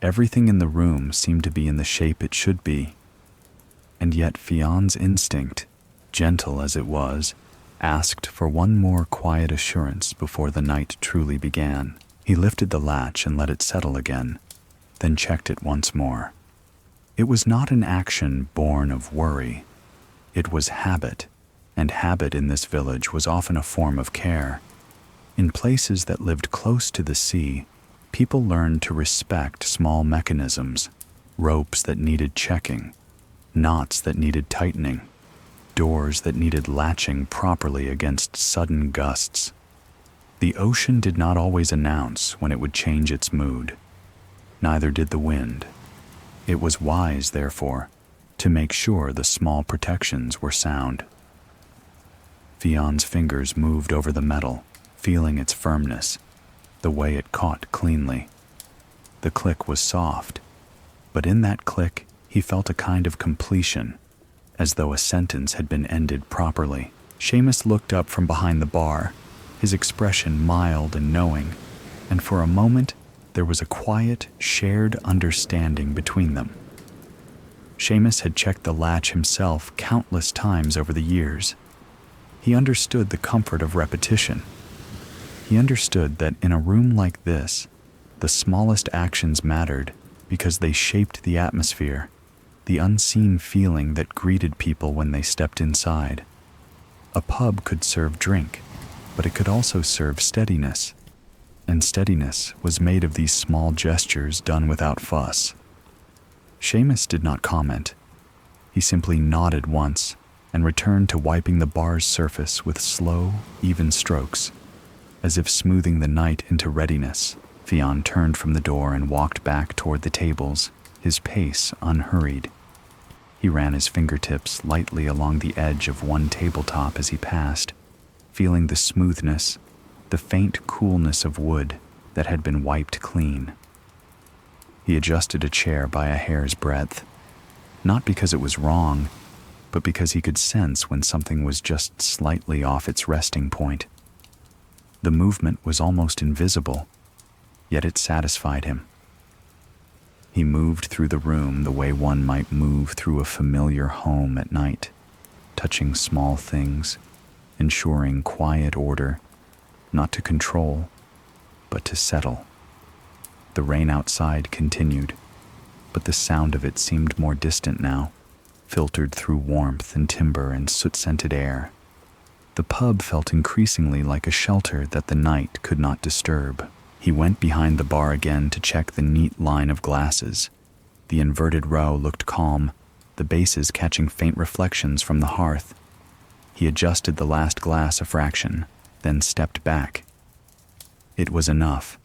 A: Everything in the room seemed to be in the shape it should be, and yet Fionn's instinct, gentle as it was, asked for one more quiet assurance before the night truly began. He lifted the latch and let it settle again, then checked it once more. It was not an action born of worry. It was habit, and habit in this village was often a form of care. In places that lived close to the sea, people learned to respect small mechanisms, ropes that needed checking, knots that needed tightening, doors that needed latching properly against sudden gusts. The ocean did not always announce when it would change its mood. Neither did the wind. It was wise, therefore, to make sure the small protections were sound. Fionn's fingers moved over the metal, feeling its firmness, the way it caught cleanly. The click was soft, but in that click he felt a kind of completion, as though a sentence had been ended properly. Seamus looked up from behind the bar, his expression mild and knowing, and for a moment there was a quiet, shared understanding between them. Seamus had checked the latch himself countless times over the years. He understood the comfort of repetition. He understood that in a room like this, the smallest actions mattered because they shaped the atmosphere, the unseen feeling that greeted people when they stepped inside. A pub could serve drink, but it could also serve steadiness, and steadiness was made of these small gestures done without fuss. Seamus did not comment. He simply nodded once and returned to wiping the bar's surface with slow, even strokes, as if smoothing the night into readiness. Fionn turned from the door and walked back toward the tables, his pace unhurried. He ran his fingertips lightly along the edge of one tabletop as he passed, feeling the smoothness, the faint coolness of wood that had been wiped clean. He adjusted a chair by a hair's breadth, not because it was wrong, but because he could sense when something was just slightly off its resting point. The movement was almost invisible, yet it satisfied him. He moved through the room the way one might move through a familiar home at night, touching small things, ensuring quiet order, not to control, but to settle. The rain outside continued, but the sound of it seemed more distant now, filtered through warmth and timber and soot-scented air. The pub felt increasingly like a shelter that the night could not disturb. He went behind the bar again to check the neat line of glasses. The inverted row looked calm, the bases catching faint reflections from the hearth. He adjusted the last glass a fraction, then stepped back. It was enough.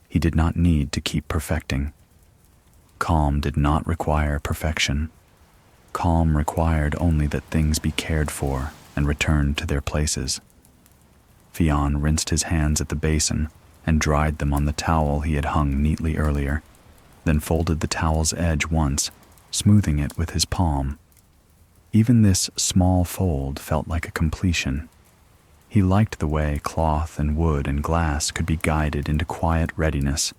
A: He did not need to keep perfecting. Calm did not require perfection. Calm required only that things be cared for and returned to their places. Fionn rinsed his hands at the basin and dried them on the towel he had hung neatly earlier, then folded the towel's edge once, smoothing it with his palm. Even this small fold felt like a completion. He liked the way cloth and wood and glass could be guided into quiet readiness.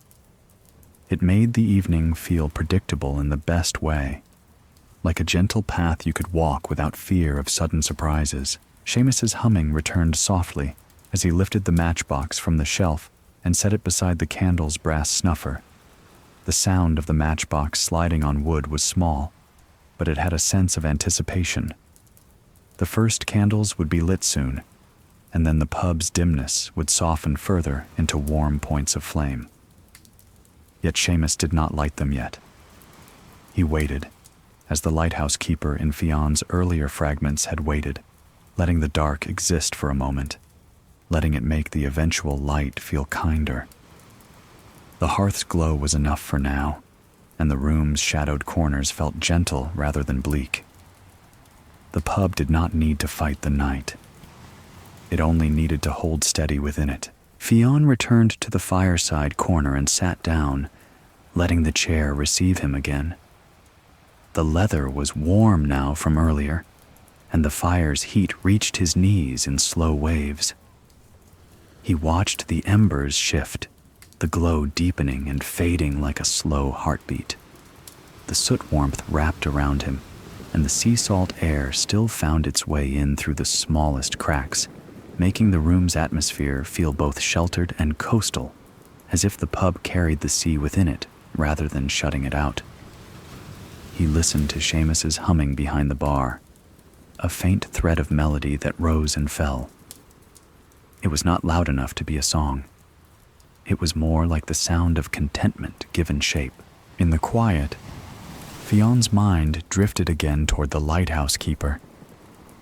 A: It made the evening feel predictable in the best way, like a gentle path you could walk without fear of sudden surprises. Seamus's humming returned softly as he lifted the matchbox from the shelf and set it beside the candle's brass snuffer. The sound of the matchbox sliding on wood was small, but it had a sense of anticipation. The first candles would be lit soon, and then the pub's dimness would soften further into warm points of flame. Yet Seamus did not light them yet. He waited, as the lighthouse keeper in Fionn's earlier fragments had waited, letting the dark exist for a moment, letting it make the eventual light feel kinder. The hearth's glow was enough for now, and the room's shadowed corners felt gentle rather than bleak. The pub did not need to fight the night. It only needed to hold steady within it. Fionn returned to the fireside corner and sat down, letting the chair receive him again. The leather was warm now from earlier, and the fire's heat reached his knees in slow waves. He watched the embers shift, the glow deepening and fading like a slow heartbeat. The soot warmth wrapped around him, and the sea salt air still found its way in through the smallest cracks, making the room's atmosphere feel both sheltered and coastal, as if the pub carried the sea within it rather than shutting it out. He listened to Seamus's humming behind the bar, a faint thread of melody that rose and fell. It was not loud enough to be a song. It was more like the sound of contentment given shape. In the quiet, Fionn's mind drifted again toward the lighthouse keeper,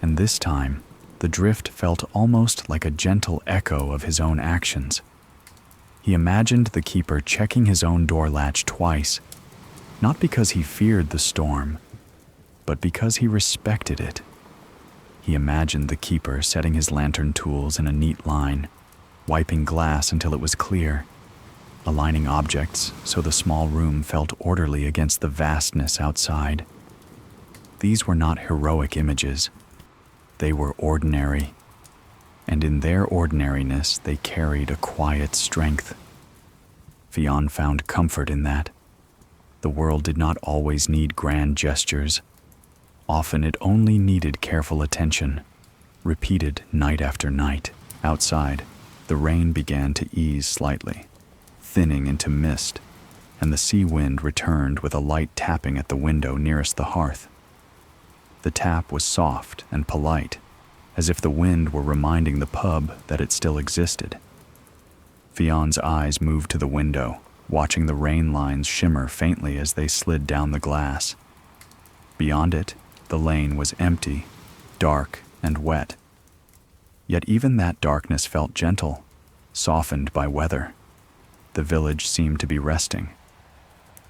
A: and this time the drift felt almost like a gentle echo of his own actions. He imagined the keeper checking his own door latch twice, not because he feared the storm, but because he respected it. He imagined the keeper setting his lantern tools in a neat line, wiping glass until it was clear, aligning objects so the small room felt orderly against the vastness outside. These were not heroic images. They were ordinary, and in their ordinariness they carried a quiet strength. Fionn found comfort in that. The world did not always need grand gestures. Often it only needed careful attention, repeated night after night. Outside, the rain began to ease slightly, thinning into mist, and the sea wind returned with a light tapping at the window nearest the hearth. The tap was soft and polite, as if the wind were reminding the pub that it still existed. Fionn's eyes moved to the window, watching the rain lines shimmer faintly as they slid down the glass. Beyond it, the lane was empty, dark, and wet. Yet even that darkness felt gentle, softened by weather. The village seemed to be resting.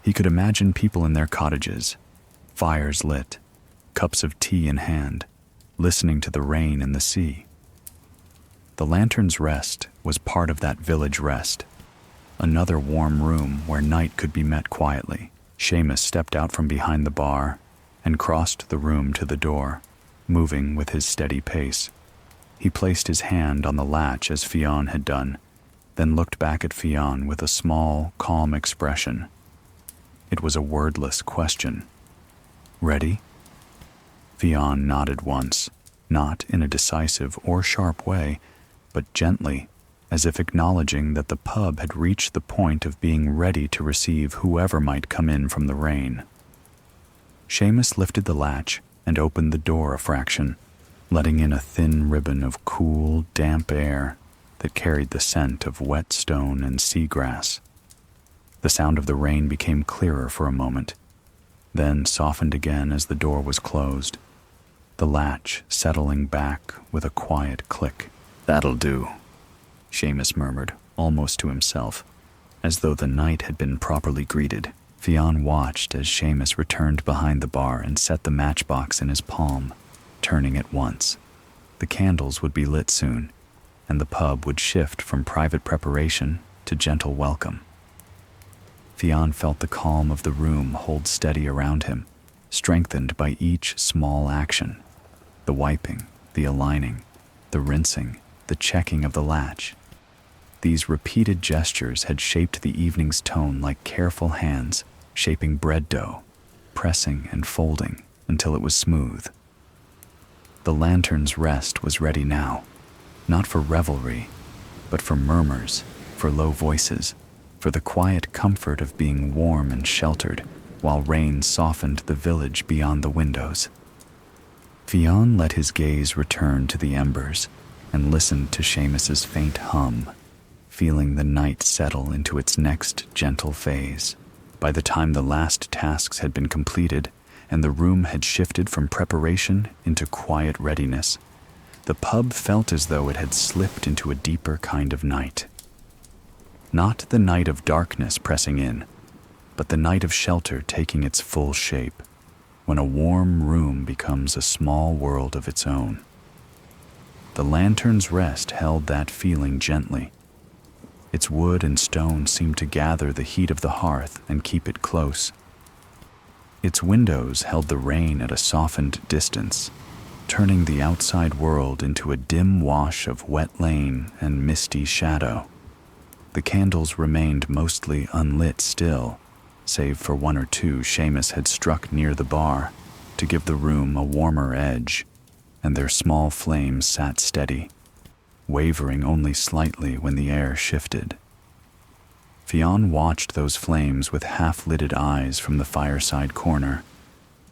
A: He could imagine people in their cottages, fires lit, cups of tea in hand, listening to the rain and the sea. The lantern's rest was part of that village rest, another warm room where night could be met quietly. Seamus stepped out from behind the bar and crossed the room to the door, moving with his steady pace. He placed his hand on the latch as Fionn had done, then looked back at Fionn with a small, calm expression. It was a wordless question. "Ready?" Fionn nodded once, not in a decisive or sharp way, but gently, as if acknowledging that the pub had reached the point of being ready to receive whoever might come in from the rain. Seamus lifted the latch and opened the door a fraction, letting in a thin ribbon of cool, damp air that carried the scent of wet stone and seagrass. The sound of the rain became clearer for a moment, then softened again as the door was closed, the latch settling back with a quiet click. "That'll do," Seamus murmured, almost to himself, as though the night had been properly greeted. Fionn watched as Seamus returned behind the bar and set the matchbox in his palm, turning it once. The candles would be lit soon, and the pub would shift from private preparation to gentle welcome. Fionn felt the calm of the room hold steady around him, strengthened by each small action. The wiping, the aligning, the rinsing, the checking of the latch. These repeated gestures had shaped the evening's tone like careful hands shaping bread dough, pressing and folding until it was smooth. The lantern's rest was ready now, not for revelry, but for murmurs, for low voices, for the quiet comfort of being warm and sheltered while rain softened the village beyond the windows. Fionn let his gaze return to the embers and listened to Seamus's faint hum, feeling the night settle into its next gentle phase. By the time the last tasks had been completed and the room had shifted from preparation into quiet readiness, the pub felt as though it had slipped into a deeper kind of night. Not the night of darkness pressing in, but the night of shelter taking its full shape, when a warm room becomes a small world of its own. The lantern's rest held that feeling gently. Its wood and stone seemed to gather the heat of the hearth and keep it close. Its windows held the rain at a softened distance, turning the outside world into a dim wash of wet lane and misty shadow. The candles remained mostly unlit still, save for one or two Seamus had struck near the bar to give the room a warmer edge, and their small flames sat steady, wavering only slightly when the air shifted. Fionn watched those flames with half-lidded eyes from the fireside corner,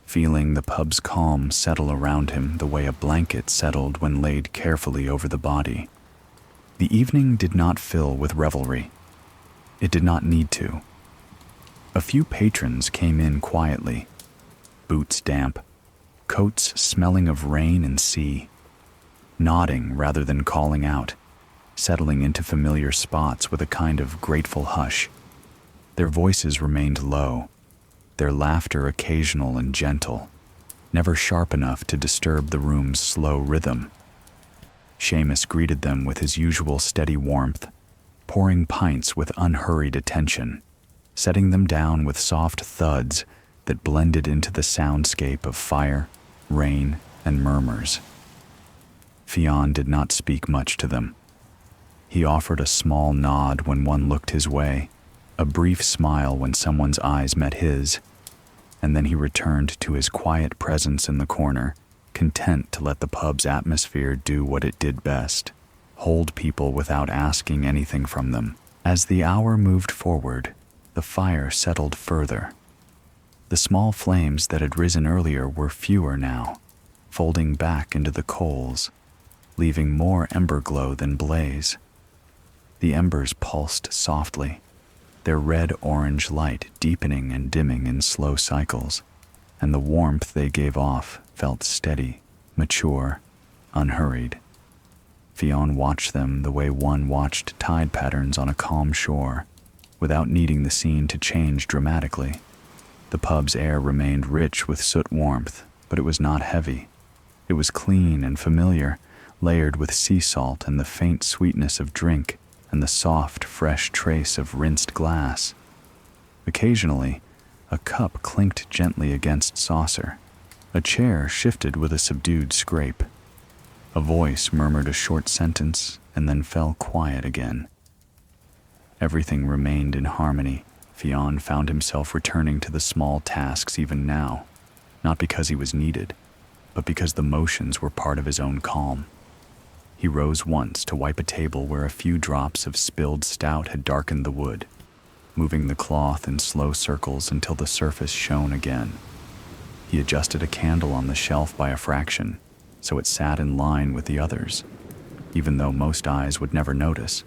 A: feeling the pub's calm settle around him the way a blanket settled when laid carefully over the body. The evening did not fill with revelry. It did not need to. A few patrons came in quietly, boots damp, coats smelling of rain and sea, nodding rather than calling out, settling into familiar spots with a kind of grateful hush. Their voices remained low, their laughter occasional and gentle, never sharp enough to disturb the room's slow rhythm. Seamus greeted them with his usual steady warmth, pouring pints with unhurried attention, setting them down with soft thuds that blended into the soundscape of fire, rain, and murmurs. Fionn did not speak much to them. He offered a small nod when one looked his way, a brief smile when someone's eyes met his, and then he returned to his quiet presence in the corner, content to let the pub's atmosphere do what it did best, hold people without asking anything from them. As the hour moved forward, the fire settled further. The small flames that had risen earlier were fewer now, folding back into the coals, leaving more ember glow than blaze. The embers pulsed softly, their red-orange light deepening and dimming in slow cycles, and the warmth they gave off felt steady, mature, unhurried. Fionn watched them the way one watched tide patterns on a calm shore, without needing the scene to change dramatically. The pub's air remained rich with soot warmth, but it was not heavy. It was clean and familiar, layered with sea salt and the faint sweetness of drink and the soft, fresh trace of rinsed glass. Occasionally, a cup clinked gently against saucer. A chair shifted with a subdued scrape. A voice murmured a short sentence and then fell quiet again. Everything remained in harmony. Fionn found himself returning to the small tasks even now, not because he was needed, but because the motions were part of his own calm. He rose once to wipe a table where a few drops of spilled stout had darkened the wood, moving the cloth in slow circles until the surface shone again. He adjusted a candle on the shelf by a fraction, so it sat in line with the others, even though most eyes would never notice.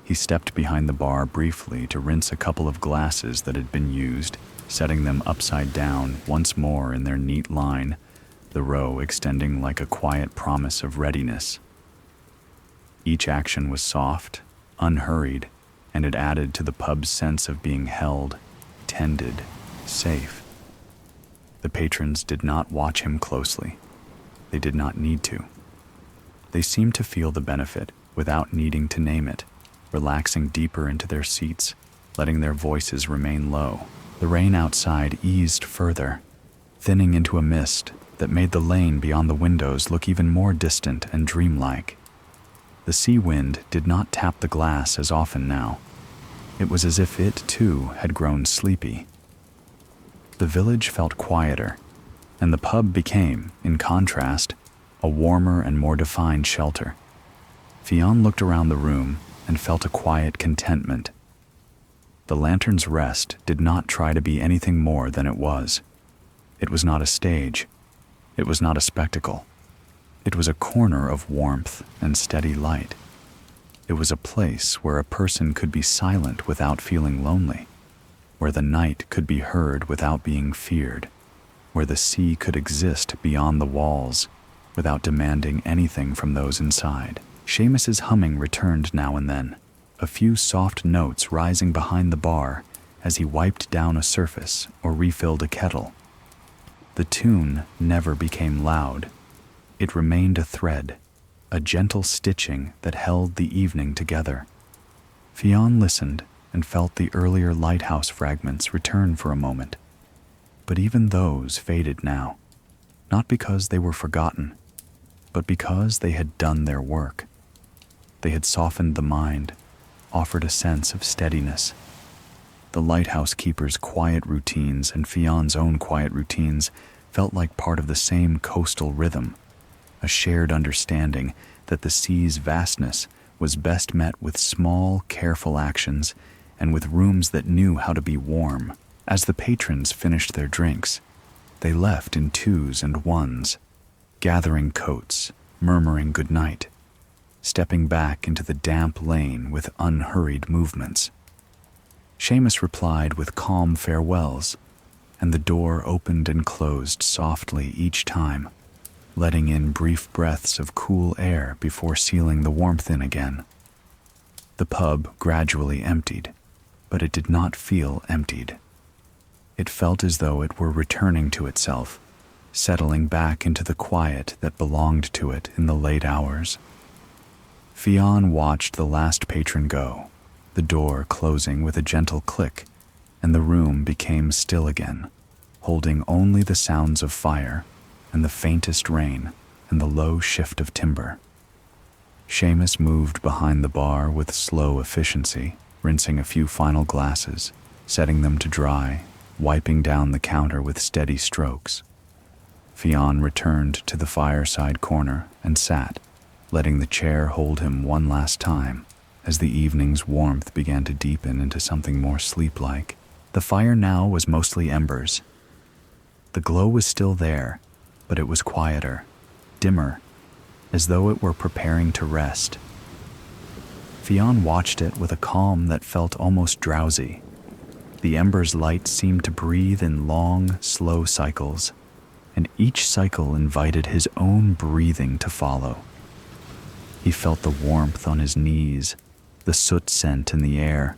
A: He stepped behind the bar briefly to rinse a couple of glasses that had been used, setting them upside down once more in their neat line, the row extending like a quiet promise of readiness. Each action was soft, unhurried, and it added to the pub's sense of being held, tended, safe. The patrons did not watch him closely. They did not need to. They seemed to feel the benefit without needing to name it, relaxing deeper into their seats, letting their voices remain low. The rain outside eased further, thinning into a mist that made the lane beyond the windows look even more distant and dreamlike. The sea wind did not tap the glass as often now. It was as if it, too, had grown sleepy. The village felt quieter, and the pub became, in contrast, a warmer and more defined shelter. Fionn looked around the room and felt a quiet contentment. The lantern's rest did not try to be anything more than it was. It was not a stage. It was not a spectacle. It was a corner of warmth and steady light. It was a place where a person could be silent without feeling lonely, where the night could be heard without being feared, where the sea could exist beyond the walls without demanding anything from those inside. Seamus's humming returned now and then, a few soft notes rising behind the bar as he wiped down a surface or refilled a kettle. The tune never became loud. It remained a thread, a gentle stitching that held the evening together. Fionn listened and felt the earlier lighthouse fragments return for a moment. But even those faded now, not because they were forgotten, but because they had done their work. They had softened the mind, offered a sense of steadiness. The lighthouse keeper's quiet routines and Fionn's own quiet routines felt like part of the same coastal rhythm, a shared understanding that the sea's vastness was best met with small, careful actions and with rooms that knew how to be warm. As the patrons finished their drinks, they left in twos and ones, gathering coats, murmuring goodnight, stepping back into the damp lane with unhurried movements. Seamus replied with calm farewells, and the door opened and closed softly each time, letting in brief breaths of cool air before sealing the warmth in again. The pub gradually emptied, but it did not feel emptied. It felt as though it were returning to itself, settling back into the quiet that belonged to it in the late hours. Fionn watched the last patron go, the door closing with a gentle click, and the room became still again, holding only the sounds of fire and the faintest rain and the low shift of timber. Seamus moved behind the bar with slow efficiency, rinsing a few final glasses, setting them to dry, wiping down the counter with steady strokes. Fionn returned to the fireside corner and sat, letting the chair hold him one last time as the evening's warmth began to deepen into something more sleep-like. The fire now was mostly embers. The glow was still there, but it was quieter, dimmer, as though it were preparing to rest. Fionn watched it with a calm that felt almost drowsy. The embers' light seemed to breathe in long, slow cycles, and each cycle invited his own breathing to follow. He felt the warmth on his knees, the soot scent in the air,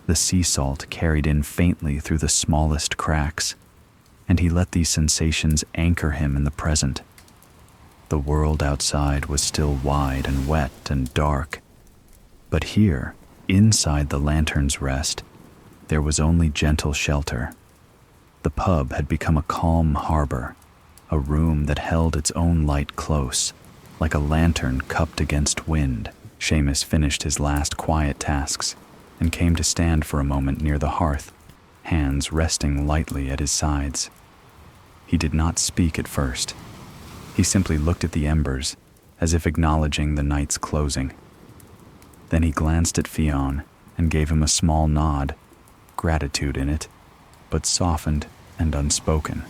A: the sea salt carried in faintly through the smallest cracks, and he let these sensations anchor him in the present. The world outside was still wide and wet and dark, but here, inside the lantern's rest, there was only gentle shelter. The pub had become a calm harbor, a room that held its own light close, like a lantern cupped against wind. Seamus finished his last quiet tasks and came to stand for a moment near the hearth, hands resting lightly at his sides. He did not speak at first. He simply looked at the embers as if acknowledging the night's closing. Then he glanced at Fionn and gave him a small nod, gratitude in it, but softened and unspoken.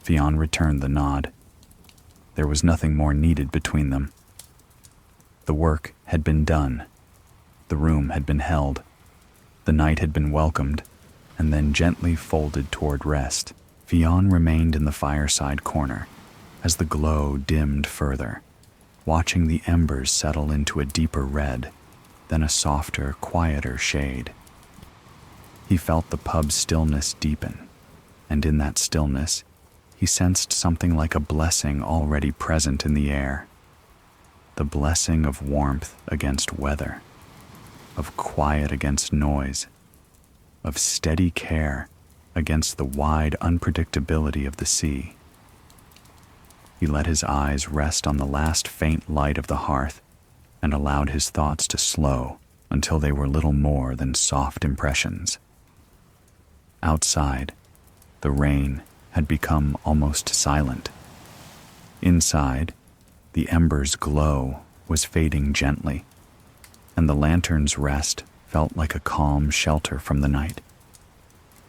A: Fionn returned the nod. There was nothing more needed between them. The work had been done. The room had been held. The night had been welcomed, and then gently folded toward rest. Fionn remained in the fireside corner as the glow dimmed further, watching the embers settle into a deeper red, then a softer, quieter shade. He felt the pub's stillness deepen, and in that stillness, he sensed something like a blessing already present in the air. The blessing of warmth against weather, of quiet against noise, of steady care against the wide unpredictability of the sea. He let his eyes rest on the last faint light of the hearth and allowed his thoughts to slow until they were little more than soft impressions. Outside, the rain had become almost silent. Inside, the embers' glow was fading gently, and the lantern's rest felt like a calm shelter from the night.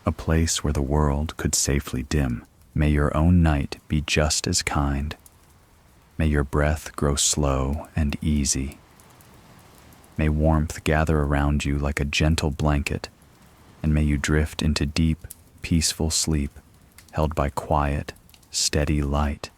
A: A place where the world could safely dim. May your own night be just as kind. May your breath grow slow and easy. May warmth gather around you like a gentle blanket, and may you drift into deep, peaceful sleep held by quiet, steady light.